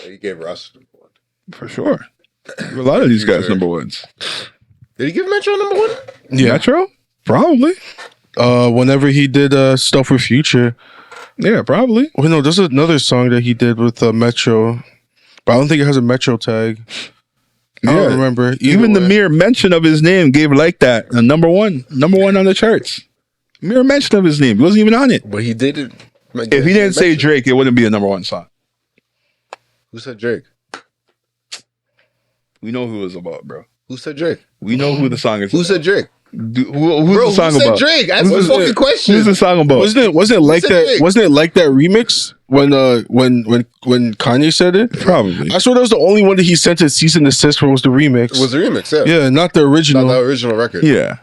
He gave Russ a number one. For sure. A lot of these guys number ones. Did he give Metro a number one? Yeah. Metro? Probably. Whenever he did stuff with Future. Yeah, probably. Well, no, there's another song that he did with Metro, but I don't think it has a Metro tag. I don't remember. Even the way. mere mention of his name gave like that a number one on the charts. Mere mention of his name. He wasn't even on it. But he didn't. If he didn't say Drake, it wouldn't be a number one song. Who said Drake? We know who it's about, bro. Who said Drake? We know who the song is Who about. said Drake? Who's Bro, the song who said about? Drake? Ask the Who's fucking question. Who's the song about? Wasn't it like said that? Drake? Wasn't it like that remix when Kanye said it? Probably. I swear that was the only one that he sent a cease and desist for was the remix. It was a remix, yeah. Yeah, not the original. Not the original record. Yeah.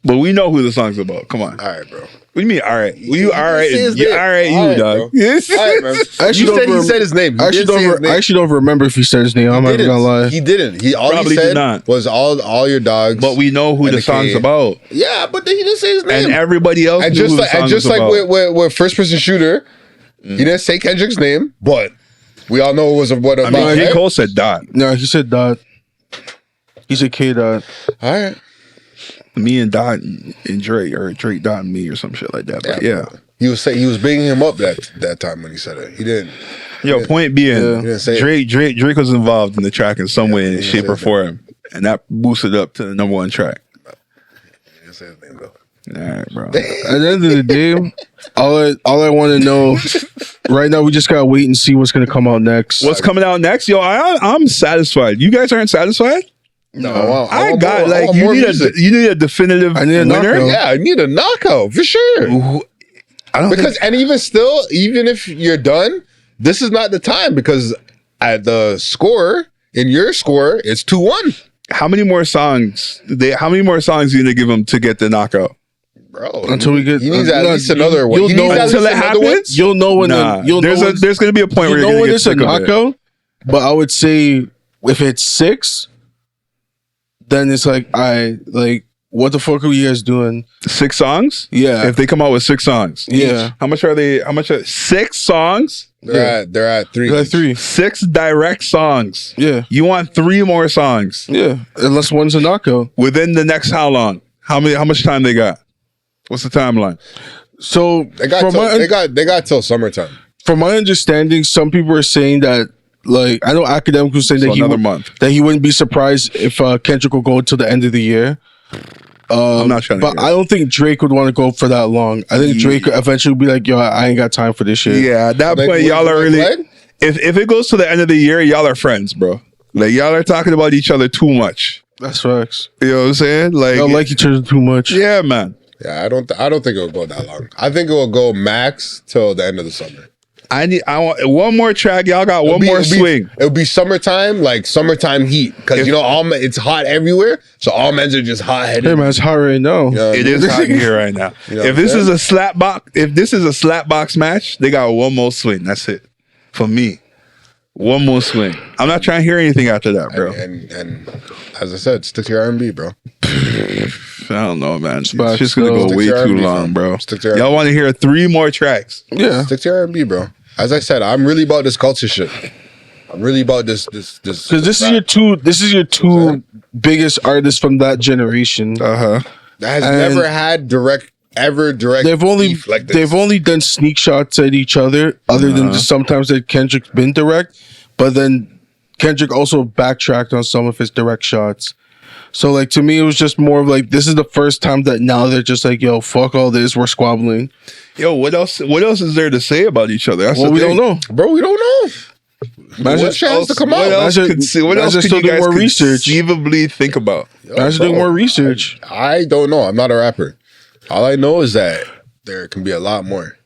But we know who the song's about. Come on. All right, bro. What do you mean, all right? Well, you all right? say his You name. all right, All you, right, dog. bro. Yes. All right, man. I actually You don't said he rem- said his name. He I actually, did say his don't, name. I actually don't remember if he said his name. I'm not even gonna lie. He didn't. He all Probably he did said not. was all your dogs. But we know who And the the song's kid. about. Yeah, but then he didn't say his name. And everybody else And knew just who the like song and just was like about. with first person shooter, he didn't say Kendrick's name, but we all know it was what I about. mean, J. right? Cole said Dot. No, he said Dot. He said K Dot. All right. Me and Dot and Drake, or Drake Dot and me, or some shit like that. But yeah. He was bringing him up that time when he said it. He didn't. Yo, point being, He didn't say it. Drake was involved in the track in some way, he shape, didn't or say form, and that boosted up to the number one track. He didn't say his name though. All right, bro. At the end of the day, all I want to know right now, we just gotta wait and see what's gonna come out next. What's coming out next? Yo, I'm satisfied. You guys aren't satisfied? No, I want got more- I like want you more need music. you need a definitive I need a winner. knockout. Yeah, I need a knockout for sure. I don't Because think, and even still, even if you're done, this is not the time because at the score in your score, it's 2-1, how many more songs? How many more songs are you gonna give him to get the knockout? bro. Until we get- he needs at no, least another one. you'll He know needs at until least it another one. happens. You'll know when Nah, you'll know when, there's gonna be a point where you you're know gonna when get it's a sick of it. knockout. But I would say if it's 6, then it's like what the fuck are you guys doing? 6 songs? Yeah. If they come out with 6 songs. Yeah. How much are they? How much are 6 songs? They're at 3. Like 3. 6 direct songs. Yeah. You want 3 more songs Yeah. Unless one's a knockout. within the next how long? How much time they got? What's the timeline? So They got till summertime. from my understanding, some people are saying that, like, I know academics were saying So that another month. that he wouldn't be surprised if Kendrick will go to the end of the year. I'm not trying to. But I don't think Drake would want to go for that long. I think Drake eventually would be like, yo, I ain't got time for this shit. Yeah, at that Like, point, y'all what- are really. what? If it goes to the end of the year, y'all are friends, bro. Like y'all are talking about each other too much. That's facts. You know what I'm saying? Like, Y'all like each other too much. yeah, man. Yeah, I don't think it will go that long. I think it will go max till the end of the summer. I want one more track. Y'all got one more swing. It'll be summertime, like summertime heat, because you know it's hot everywhere, so all men's are just hot headed. Hey man, it's hot right now. Uh, It is hot here right now. You know if what this I'm is a slap box, match, they got one more swing. That's it for me. One more swing. I'm not trying to hear anything after that, bro. And as I said, stick to your R&B, bro. I don't know, man. It's Facts, just gonna though. go Stick way to your too R&B, long, fam. bro. Stick to your Y'all R&B. want to hear 3 more tracks? Yeah. Stick to your R&B, bro. As I said, I'm really about this culture shit. I'm really about this. Because this is your two biggest artists from that generation. That that has and never had direct. They've only beef like this. they've only done sneak shots at each other than just sometimes that Kendrick's been direct. But then Kendrick also backtracked on some of his direct shots. So like to me, it was just more of like this is the first time that now they're just like, yo, fuck all this, we're squabbling. Yo, what else? What else is there to say about each other? That's Well, the we thing. don't know. Bro, we don't know. What chance to come What out? else Imagine- could what else imagine could you still doing guys more research. conceivably think about? I should do more research. I don't know. I'm not a rapper. All I know is that there can be a lot more.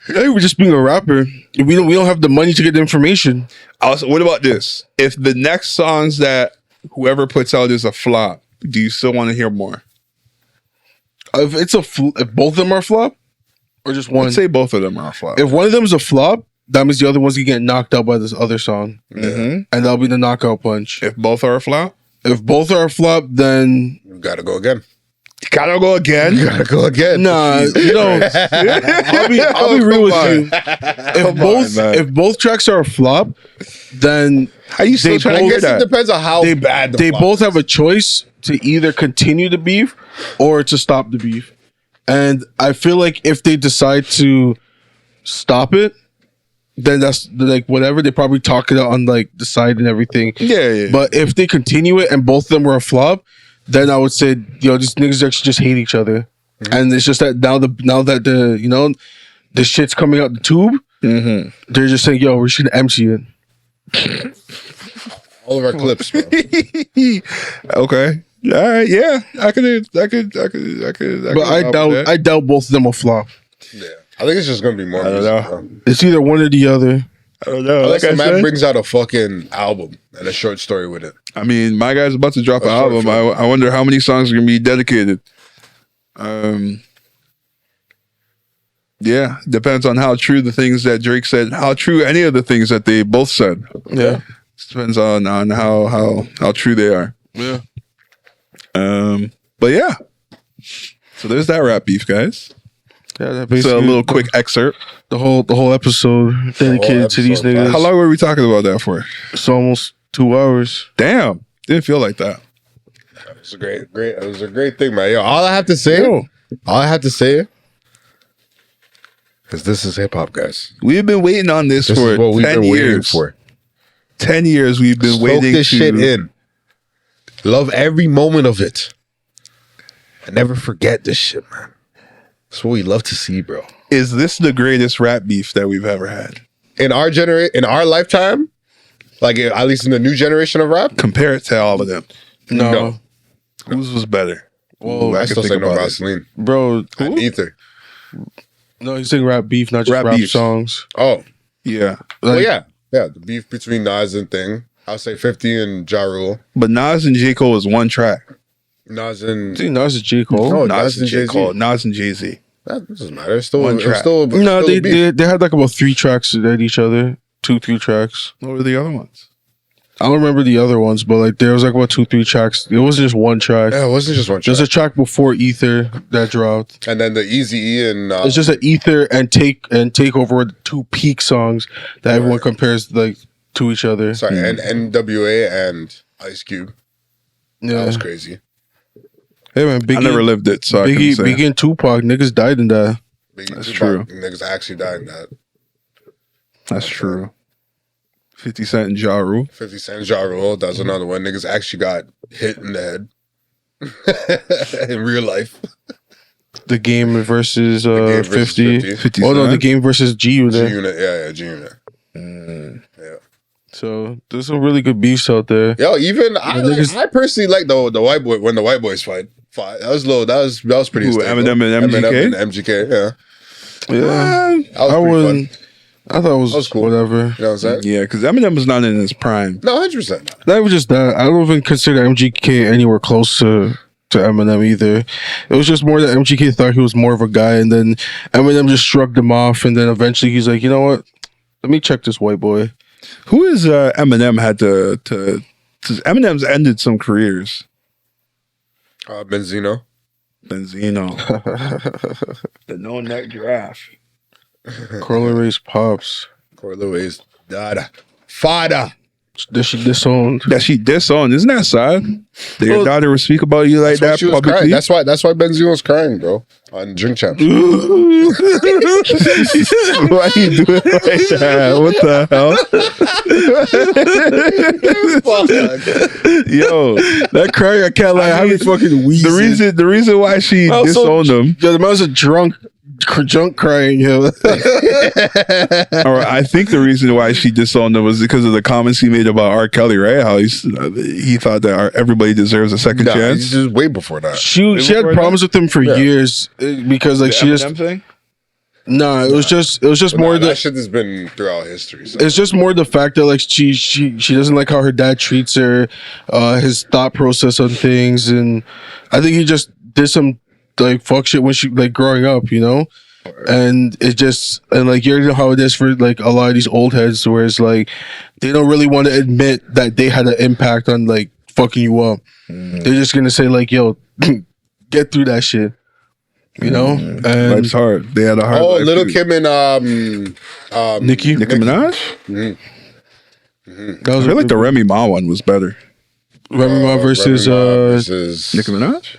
Hey, we're just being a rapper. We don't have the money to get the information. Also, what about this? If the next songs that whoever puts out is a flop, do you still want to hear more? If it's if both of them are flop, or just one. Let's say both of them are a flop. If one of them is a flop, that means the other one's gonna get knocked out by this other song, Mhm. and that'll be the knockout punch. If both are a flop, If both are a flop, then You gotta go again. gotta go again. You gotta go again. nah, you know. I'll be real with you. If both tracks are a flop, then How you still They trying to both- get It that? depends on how bad the they flop both is. have a choice to either continue the beef or to stop the beef. And I feel like if they decide to stop it, then that's like whatever. They probably talk it out on like the side and everything. Yeah. But if they continue it and both of them were a flop, then I would say, yo, these niggas actually just hate each other. And it's just that now that the you know the shit's coming out the tube, they're just saying, yo, we should empty it. all of our clips, bro. Okay. All right. Yeah. I could. But I doubt both of them will flop. Yeah. I think it's just gonna be more don't music, know. bro. It's either one or the other. I don't know. Unless Like a I man said, brings out a fucking album and a short story with it. I mean, my guy's about to drop an A short album. film. I wonder how many songs are gonna be dedicated. Yeah, depends on how true the things that Drake said, how true any of the things that they both said. Yeah. Depends on how true they are. Yeah. But yeah. So there's that rap beef, guys. Yeah, that It's basically a little quick excerpt. the whole episode dedicated to these episode. niggas. How long were we talking about that for? It's almost 2 hours. Damn, didn't feel like that. It was a it was a great thing, man. Yo, all I have to say is this is hip hop, guys. We've been waiting on this, This for is what we've 10 been waiting years. for. 10 years we've been Soak waiting this to shit in. Love every moment of it. And never forget this shit, man. That's what we love to see, bro. Is this the greatest rap beef that we've ever had? In our lifetime, like at least in the new generation of rap, Compare it to all of them. No. Whose was better? Whoa, I can still think say no about it. Vaseline. bro. And Ether. No, he's saying rap beef, not just Rap rap beefs. songs. Oh, Yeah. well, Like, yeah. Yeah, the beef between Nas and Thing. I'll say 50 and Ja Rule. But Nas and J. Cole is one track. Nas and... I think Nas is J. Cole. No, Nas and J. Jay-Z. Cole. Nas and Jay-Z. That doesn't matter. It's still, One it's track. still, No, still a beef. they had like about 3 tracks at each other. 2-3 tracks. What were the other ones? I don't remember the other ones, but like there was like about 2-3 tracks. It wasn't just one track. Yeah, it wasn't just one track. There's a track before Ether that dropped. And then the Eazy-E and... It's just an Ether and Takeover were the 2 peak songs that everyone compares like to each other. Sorry, and NWA and Ice Cube. That Yeah. was crazy. Hey man, I never lived it, so I Biggie, can say. Biggie and Tupac, niggas died in that. That's true. Niggas actually died in that. That's true. 50 Cent and Ja Rule. 50 Cent, Ja Rule, that's another one. Niggas actually got hit in the head. In real life. The Game versus Game versus 50. 50 Oh no, Cent. The Game versus G-Unit. G-Unit, yeah, G-Unit. Yeah. So there's some really good beefs out there. Yo, even I personally like the white boy when the white boys fight. That was that was pretty. Who, stable. Eminem and MGK? Eminem and MGK, yeah. Yeah, That was I pretty wouldn't. fun. I thought it was, was cool. whatever. You know what I'm saying? Yeah, because Eminem was not in his prime. No, 100%. That was just that. I don't even consider MGK anywhere close to Eminem either. It was just more that MGK thought he was more of a guy, and then Eminem just shrugged him off, and then eventually he's like, you know what? Let me check this white boy. Who is Eminem had to Eminem's ended some careers. Benzino. Benzino. The no neck giraffe. Corley Ray's pops. Corleways. Dada. Fada. That she disowned. That she disowned. Isn't that sad? That your daughter would speak about you like that She was publicly? crying. That's why Benzino was crying, bro. On Drink Champs. Why you do it like that? What the hell? Yo, That crying, I can't lie. I mean, fucking wheezing. the reason why she disowned him. Yeah, the man was a drunk crying. Yo. Or I think the reason why she disowned him was because of the comments he made about R. Kelly, right? How he thought that everybody deserves a second chance. He's just way before that. She had problems with him for years because like The she just Eminem thing? nah. It was just more that the. shit has been throughout history. So. It's just more the fact that like she doesn't like how her dad treats her, his thought process on things, and I think he just did some like fuck shit when she like growing up, you know. And it just like you know how it is for like a lot of these old heads, where it's like they don't really want to admit that they had an impact on like fucking you up. They're just gonna say like, "Yo, get through that shit," you know. And Life's hard. They had a hard. Oh, life Little too. Kim and Nicki Minaj. that was I feel like the Remy Ma one was better. Remy Ma versus Nicki Minaj.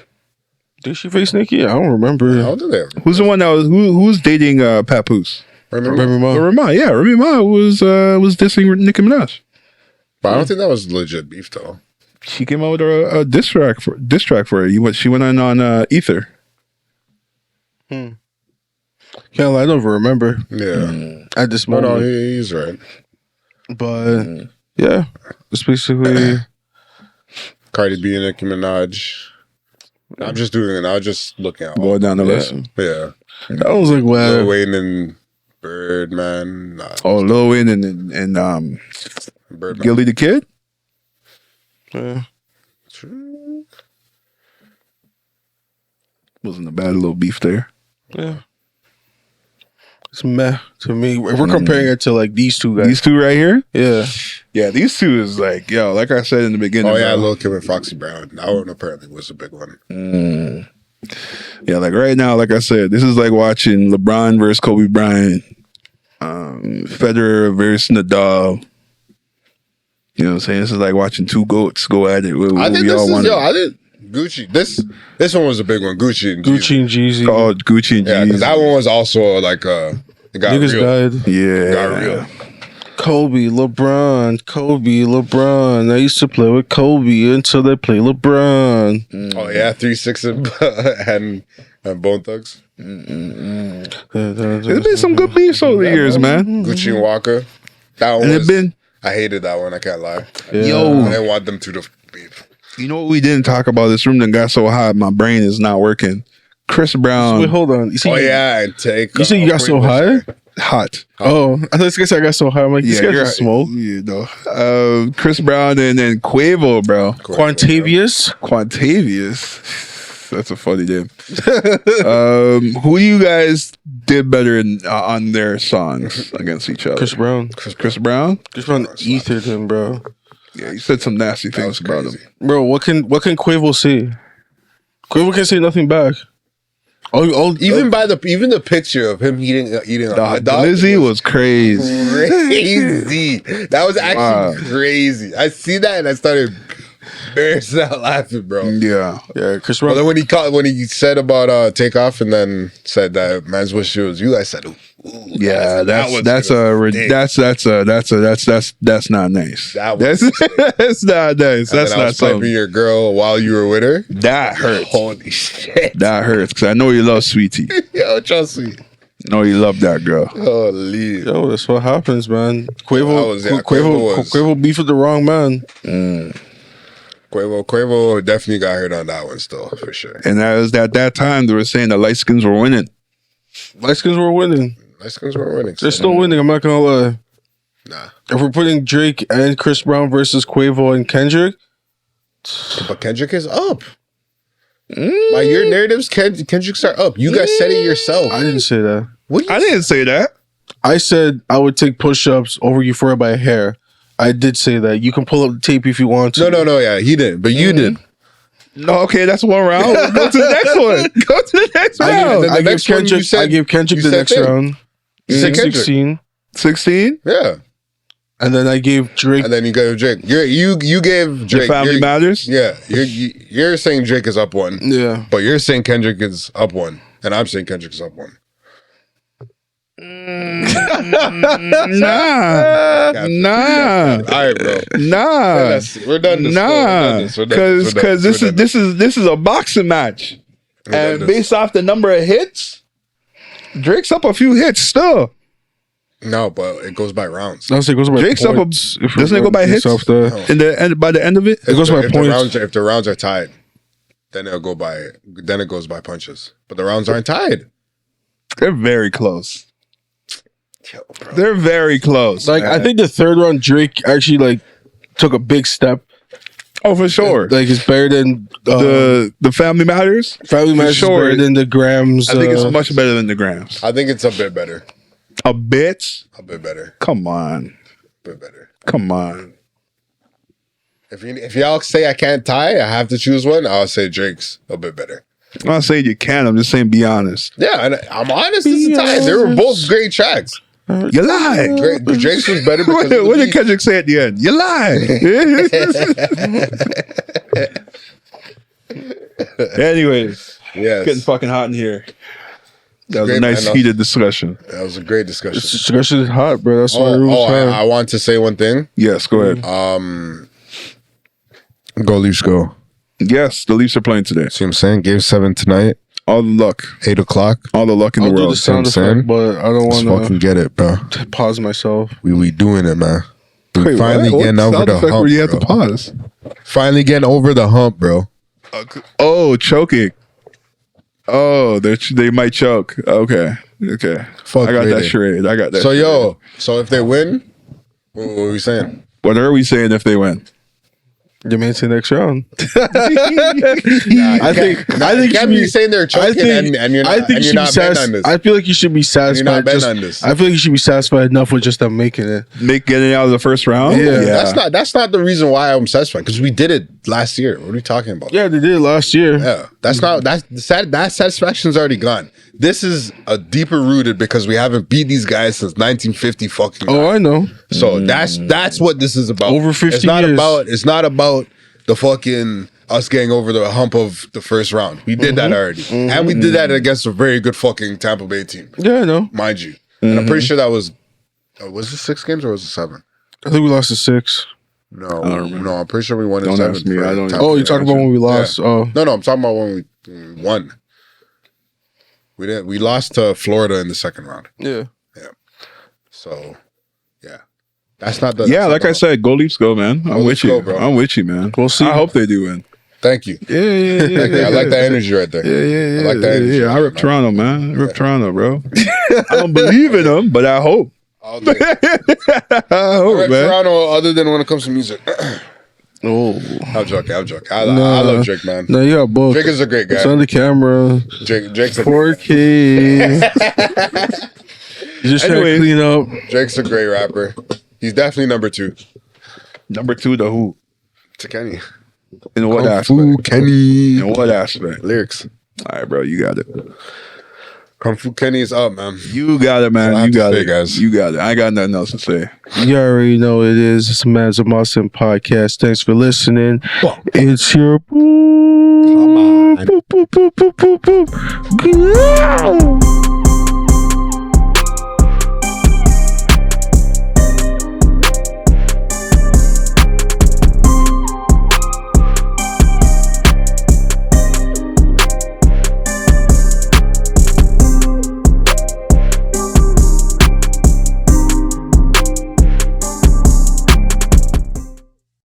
did she face Nicki? I don't remember. How did they? Who's the one that was who's dating Papoose? Remember? Remy Ma. Remy Ma, yeah, Remy Ma was dissing Nicki Minaj. But I don't think that was legit beef though. She came out with a diss track for her. She went on Ether. Can't lie, I don't even remember Yeah. at this No, moment. he's right. But yeah, it's basically Cardi B and Nicki Minaj. I'm just doing it. I was just looking at all. Going down the list. Yeah. I was like, Lil well, Wayne and Birdman. Nah, Oh, Lil Wayne and Birdman. Gilly the Kid. yeah. Wasn't a bad little beef there. Yeah. It's meh to me. If we're comparing it to like these two guys. These two right here. Yeah. Yeah, these two is like, yo, like I said in the beginning. Oh yeah, bro. Lil Kim and Foxy Brown. That one apparently was a big one. Yeah, like right now, like I said, this is like watching LeBron versus Kobe Bryant, Federer versus Nadal. You know what I'm saying? This is like watching two goats go at it. I think this is I did Gucci. This one was a big one. Gucci and Jeezy. Called Gucci and Yeah, Jeezy. because that one was also like it got Niggas real. died. Yeah, Got real. Kobe, LeBron. I used to play with Kobe until they play LeBron. Oh yeah, 3-6 and Bone Thugs. There's been some good beefs over the years, man. Gucci and Walker. That one And was. it's been, I hated that one. I can't lie. Yeah. I yo, didn't want them to the beef. you know what we didn't talk about? This room that got so hot, my brain is not working. Chris Brown, Wait, hold on. You see, Oh yeah, and take. You said you got so high? hot. Oh, I thought this guy said I got so high. I'm like, this guy you're just smoke. You know, Chris Brown and then Quavo, bro. Quantavious. Quantavious. That's a funny name. Who you guys did better on their songs against each other? Chris Brown. Chris Brown? Chris Brown ethered him, bro. Yeah, you said some nasty That was things about him. crazy. Bro, what can Quavo say? Quavo can say nothing back. Even the picture of him eating a hot The dog Lizzie was crazy. crazy. That was actually crazy. I see that and I started bursting out laughing, bro. Yeah. Yeah, Chris Well, Brown. then when he said about Takeoff and then said that man's wish it was you, I said, ooh, Yeah, that's not nice. That's not nice. That was That's not nice. And That's then I not was piping something. your girl while you were with her. That hurts. Holy shit. That hurts because I know you love Sweetie. Yo, trust me. know you love that girl. Holy. Yo, that's what happens, man. Quavo Quavo was- Quavo beef with the wrong man. Quavo definitely got hurt on that one still, for sure. And that was at that time they were saying the light skins were winning. Light skins were winning. Mexicans were winning. They're still winning. I'm not gonna lie. Nah. If we're putting Drake and Chris Brown versus Quavo and Kendrick, But Kendrick is up. By your narratives, Kendrick's are up. You guys said it yourself. I didn't say that. What do you I didn't say that. I said I would take push-ups over Euphoria by a hair. I did say that. You can pull up the tape if you want to. No, yeah, he didn't, but you did. No, okay, that's one round. Go to the next one. Go to the next I round. The next one you said- I gave Kendrick you the said next thing. round. You said Kendrick. 16. 16? Yeah. And then I gave Drake. And then you gave Drake. You gave Drake. Family Matters? Yeah. You're saying Drake is up 1. Yeah. But you're saying Kendrick is up 1. And I'm saying Kendrick is up 1. Nah. All right, bro. Nah. We're done this. Nah. Because this is a boxing match. And based off the number of hits, Drake's up a few hits still. No, but it goes by rounds. No, so it goes by Drake's points. up doesn't it go by hits? In the end, by the end of it? It goes by points. If the rounds are tied, then it goes by punches. But the rounds aren't tied. They're very close. They're very close. Like, man. I think the third round, Drake actually like took a big step. Oh, for sure. Like, it's better than the Family Matters. Family Matters is better than the Grams. I think it's much better than the Grams. I think it's a bit better. A bit? A bit better. Come on. A bit better. Come on. If y'all say I can't tie, I have to choose one, I'll say Drake's a bit better. I'm not saying you can. I'm just saying be honest. Yeah, and I'm honest. It's a tie. They were both great tracks. You lied. Drake's was better because what did Kendrick say at the end? You lied. Anyways, yes. Getting fucking hot in here. That was Great, a nice man. heated discussion. That was a great discussion. This discussion is hot, bro. That's why it was hot. I want to say one thing. Yes, go ahead. Go Leafs, go. Yes, the Leafs are playing today. See what I'm saying? Game 7 tonight. All the luck. 8 o'clock. All the luck in I'll the do world. the sound See what I'm effect, but I don't Let's want fucking get it, bro. to pause myself. We doing it, man. We Wait, finally what? getting over Sound the effect hump, where you have bro. to pause. Finally getting over the hump, bro. Oh, choking. Oh, they might choke. Okay. Fuck I got that Brady. charade. I got that. So, charade. so if they win, what are we saying? What are we saying if they win? You may say next round. I think you can't be saying they're choking and you're not, and you're not betting on this. I feel like you should be satisfied. You're not betting on this. I feel like you should be satisfied enough with just them making it. Getting out of the first round? Yeah. That's not the reason why I'm satisfied, because we did it last year. What are you talking about? Yeah, they did it last year. Yeah, that satisfaction's already gone. This is a deeper rooted because we haven't beat these guys since 1950 fucking. Oh, I know. So that's what this is about. Over 50 It's not years. about the fucking us getting over the hump of the first round. We did that already, and we did that against a very good fucking Tampa Bay team, Yeah, I know. mind you. And I'm pretty sure that was it 6 games or was it 7? I think we lost to 6. No, I'm pretty sure we won in Don't 7. ask me. for I don't- Tampa Oh, Bay. you're talking about when we lost? Yeah. Oh, No, I'm talking about when we won. We didn't. We lost to Florida in the second round. yeah. So, yeah, that's not the. Yeah, that's like not I said, go Leafs, go, man. I'm with Leafs you. go, bro. I'm with you, man. We'll see. I hope they do win. Thank you. Yeah. I like that energy right there. Yeah. I like that energy. I rip Toronto, man. I rip Toronto, bro. I don't believe in them, but I hope. All day. I I hope, rep man. Toronto other than when it comes to music. Oh. I'm joking. I love Drake, man. No, you got both. Drake is a great It's guy. on the camera. Drake's a 4K. You just trying to Anyways. clean up. Drake's a great rapper. He's definitely number 2 Number 2, the who? to Kenny. In what Kung aspect? Fu Kenny. In what aspect? Lyrics. All right, bro, you got it. Kung Fu Kenny is up, man. You got it, man. That's all I You have to got say, it, guys. You got it. I ain't got nothing else to say. You already know what it is. It's a Man's a Mossin podcast. Thanks for listening. It's your boo. Come on. Boop, boop, boop, boop, boop, boop.